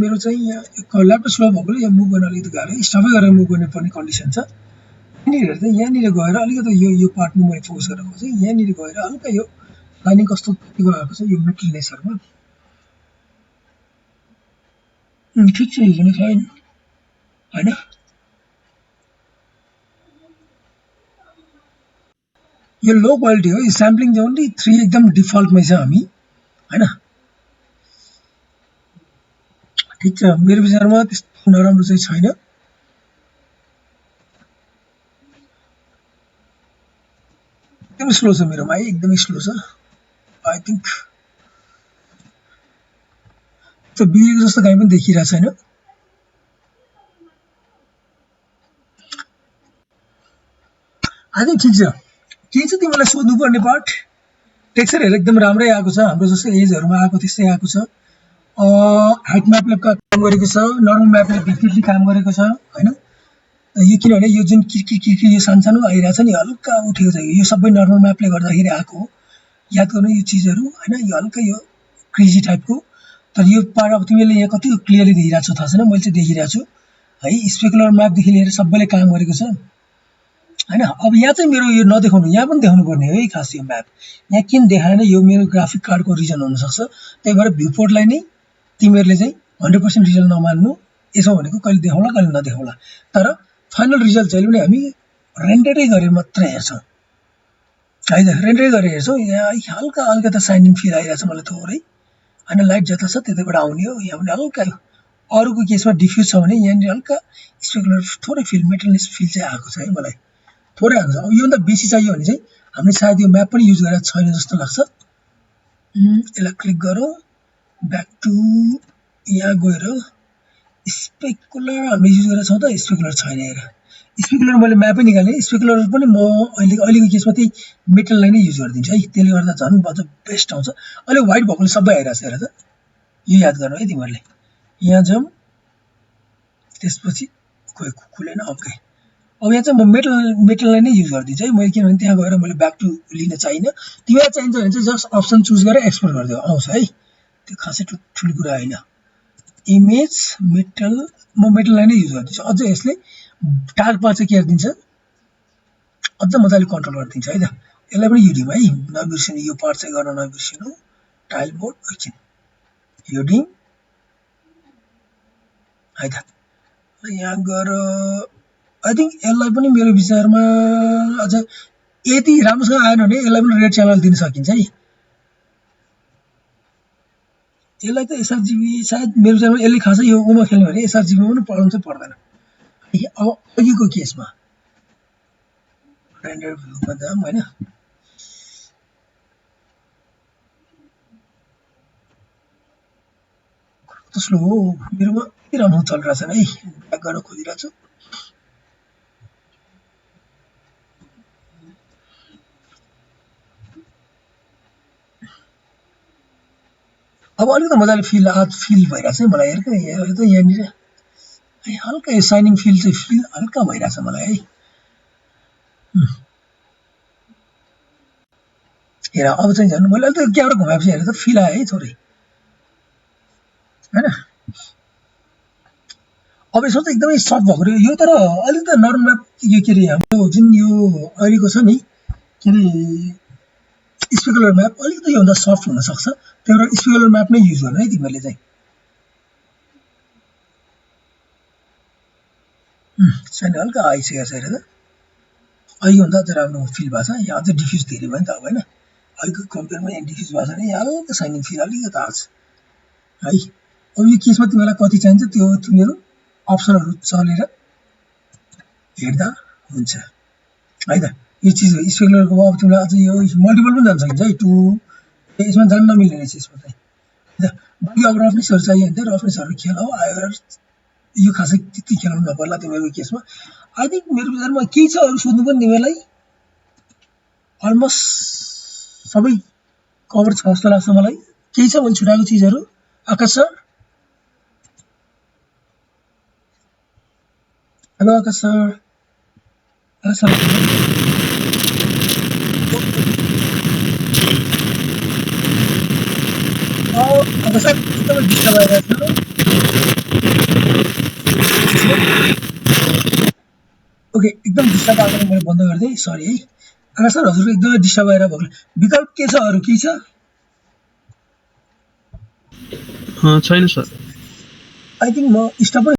मेरो चाहिँ यहाँ ल्यापटप स्लो भएकोले यहाँ मुभ गर्न अलिकति गाह्रो स्टपै गरेर मुभ गर्ने पर्ने कन्डिसन छ यहाँनिर हेर्दा यहाँनिर गएर अलिकति यो पार्टमा मैले फोकस गरेर चाहिँ यहाँनिर गएर हल्का यो लाइनिङ कस्तो कतिको आएको छ यो मिडलनेसहरूमा ठिक छ यो पनि फाइन हैन यो लो क्वालिटी हो यो स्याम्पलिङ चाहिँ ओन्ली 3 एकदम डिफल्टमै छ हामी हैन ठिक छ मेरो विचारमा त्यस्तो नराम्रो चाहिँ छैन एकदम स्लो छ मेरोमा है एकदमै स्लो छ आई थिंक त्यो बिग्रेको जस्तो काहीँ पनि देखिरहेको छैन आई थिंक ठिक छ के चाहिँ तिमीलाई सोध्नुपर्ने पार्ट टेक्सचरहरू एकदम राम्रै आएको छ हाम्रो जस्तो एजहरुमा आएको त्यस्तै आएको छ हाइट म्यापले काम गरेको छ नर्मल म्यापले डेफिनेटली काम गरेको छ हैन यो किनभने यो जुन किरकिर यो सानसानो आइरहेछ नि हल्का उठेको छ यो सबै नर्मल म्यापले गर्दाखेरि आएको हो याद गर्नु यो चीजहरु हैन यो हल्का यो क्रेजी टाइपको तर यो पार्ट अब तिमीले यहाँ कति क्लियरली देखिरहेको छ थाहा छैन मैले चाहिँ देखिरहेको छु है स्पेकुलर म्याप देखि लिएर सबैले काम गरेको छ हैन अब यहाँ चाहिँ मेरो यो नदेखाउनु यहाँ पनि देखाउनु पर्ने हो है खास यो म्याप यहाँ किन देखाएन यो मेरो ग्राफिक कार्डको रिजन हुन सक्छ त्यही भएर भ्यू पोर्टलाई नै तिमीहरुले चाहिँ 100% रिजल्ट नमान्नु यसो भनेको कहिले देखाउला कहिले नदेखाउला तर फाइनल रिजल्ट चाहिँ पनि हामी रेन्डरै गरेर मात्र हेर्छौं है त रेन्डरै गरेर हेर्छौं यहाँ हल्का अलिकता साइनिङ फिल आइरहेछ मलाई थोरै हैन लाइट जता छ त्यतैबाट आउने हो यहाँ पनि हल्का अरुको केसमा डिफ्युज छ भने यहाँ हल्का स्पेकुलर थोरै फिल मेटलनेस फिल चाहिँ आएको छ है मलाई थोरै आएको छ अब यो भन्दा बेसी चाहियो भने चाहिँ हामीले सायद यो म्याप पनि युज गरेर छैन जस्तो लाग्छ यसलाई क्लिक गरौँ ब्याक टु यहाँ गएर स्पेकुलर हामीले युज गरेर छौं त स्पेकुलर छैन हेर स्पेकुलर मैले म्यापै निकाले स्पेकुलर पनि म अहिलेको केसमा चाहिँ मेटललाई नै युज गरिदिन्छु है त्यसले गर्दा झन् अझ बेस्ट आउँछ अहिले व्हाइट भएकोले सबै आइरहेछ हेर त यो याद गर्नु है तिमीहरुले यहाँ जाउँ त्यसपछि खोइ खुलेन ओके अब यहाँ चाहिँ म मेटललाई नै युज गरिदिन्छु है मैले किनभने त्यहाँ गएर मैले ब्याक टु लिन चाहिन तिमीलाई चाहिन्छ भने चाहिँ जस्ट अप्सन चुज गरेर एक्सपोर्ट गरिदेऊ आउँछ है त्यो खासै ठुलो कुरा हैन इमेज मेटल म मेटललाई नै युज गर्दिन्छु अझ यसले डार्क पार्ट चाहिँ के गरिदिन्छ अझ मजाले कन्ट्रोल गरिदिन्छ है त यसलाई पनि युडिम है नबिर्सिनु यो पार्ट चाहिँ गर्न नबिर्सिनु टाइल बोर्ड एकछिन युडिम है त यहाँ गएर आई थिंक यसलाई पनि मेरो विचारमा अझ यति राम्रोसँग आएन भने यसलाई पनि रेड च्यानल दिन सकिन्छ है यसलाई त एसआरजीबी सायद मेरो विचारमा यसले खासै यो उमा खेल्ने भने एसआरजीबी पनि पढाउन चाहिँ पर्दैन अब अघिको केसमा रेन्डर भ्यूमा जाम हैन त स्लो हो मेरोमा के राम्रो चलिरहेछ है ब्याक गर्न खोजिरहेको छु अब अलिकति मजाले फिल भइरहेछ है मलाई हेर त यहाँनिर हल्का यो साइनिङ फिल हल्का भइरहेछ मलाई है हेर अब चाहिँ झन् मैले अलिकति क्यामेरा घुमाएपछि हेर त फिल आयो है थोरै हैन अब यसो चाहिँ एकदमै सफ्ट भएको रह्यो यो तर अलिकति नर्मल यो के रे हाम्रो जुन यो अहिलेको छ नि के रे स्पेकुलर म्याप अलिकति यो भन्दा सफ्ट हुन सक्छ त्यही भएर स्पेकुलर म्याप नै युज गर्नु है तिमीले चाहिँ छैन हल्का आइसकेको छ हेर त अहिले भन्दा अझ राम्रो फिल भएको छ यहाँ अझ डिफ्युज धेरै भयो नि त अब हैन अहिलेको कम्पेयरमा यहाँ डिफ्युज भएको छ नि हल्का साइनिङ फिल अलिकति आएको छ है अब यो केसमा तिमीलाई कति चाहिन्छ त्यो तिमीहरू अप्सनहरु चलेर हेर्दा हुन्छ है त यो चीज हो स्पेकुलरको अब तिमीलाई अझ यो मल्टिपल पनि जान सकिन्छ है टु यसमा जान्न नमिल्ने रहेछ यसमा चाहिँ बाँकी अब रफनेसहरू चाहियो भने चाहिँ रफनेसहरू खेलाऊ अगर यो खासै त्यति खेलाउनु नपर्ला तिमीहरूको केसमा आई थिङ्क मेरो विचारमा केही छ अरू सोध्नु पनि तिमीहरूलाई अलमोस्ट सबै कभर छ जस्तो लाग्छ मलाई केही छ मैले छुटाएको चिजहरू आकाश सर हेलो आकाश सर आकाश सर एकदमै डिस्टर्ब भइरहेको छ ओके एकदम डिस्टर्ब आएको मैले बन्द गरिदिएँ सरी है आकाश सर हजुरको एकदमै डिस्टर्ब भइरहेको भयो विकल्प के छ अरू केही छ छैन सर आई थिङ्क म स्टप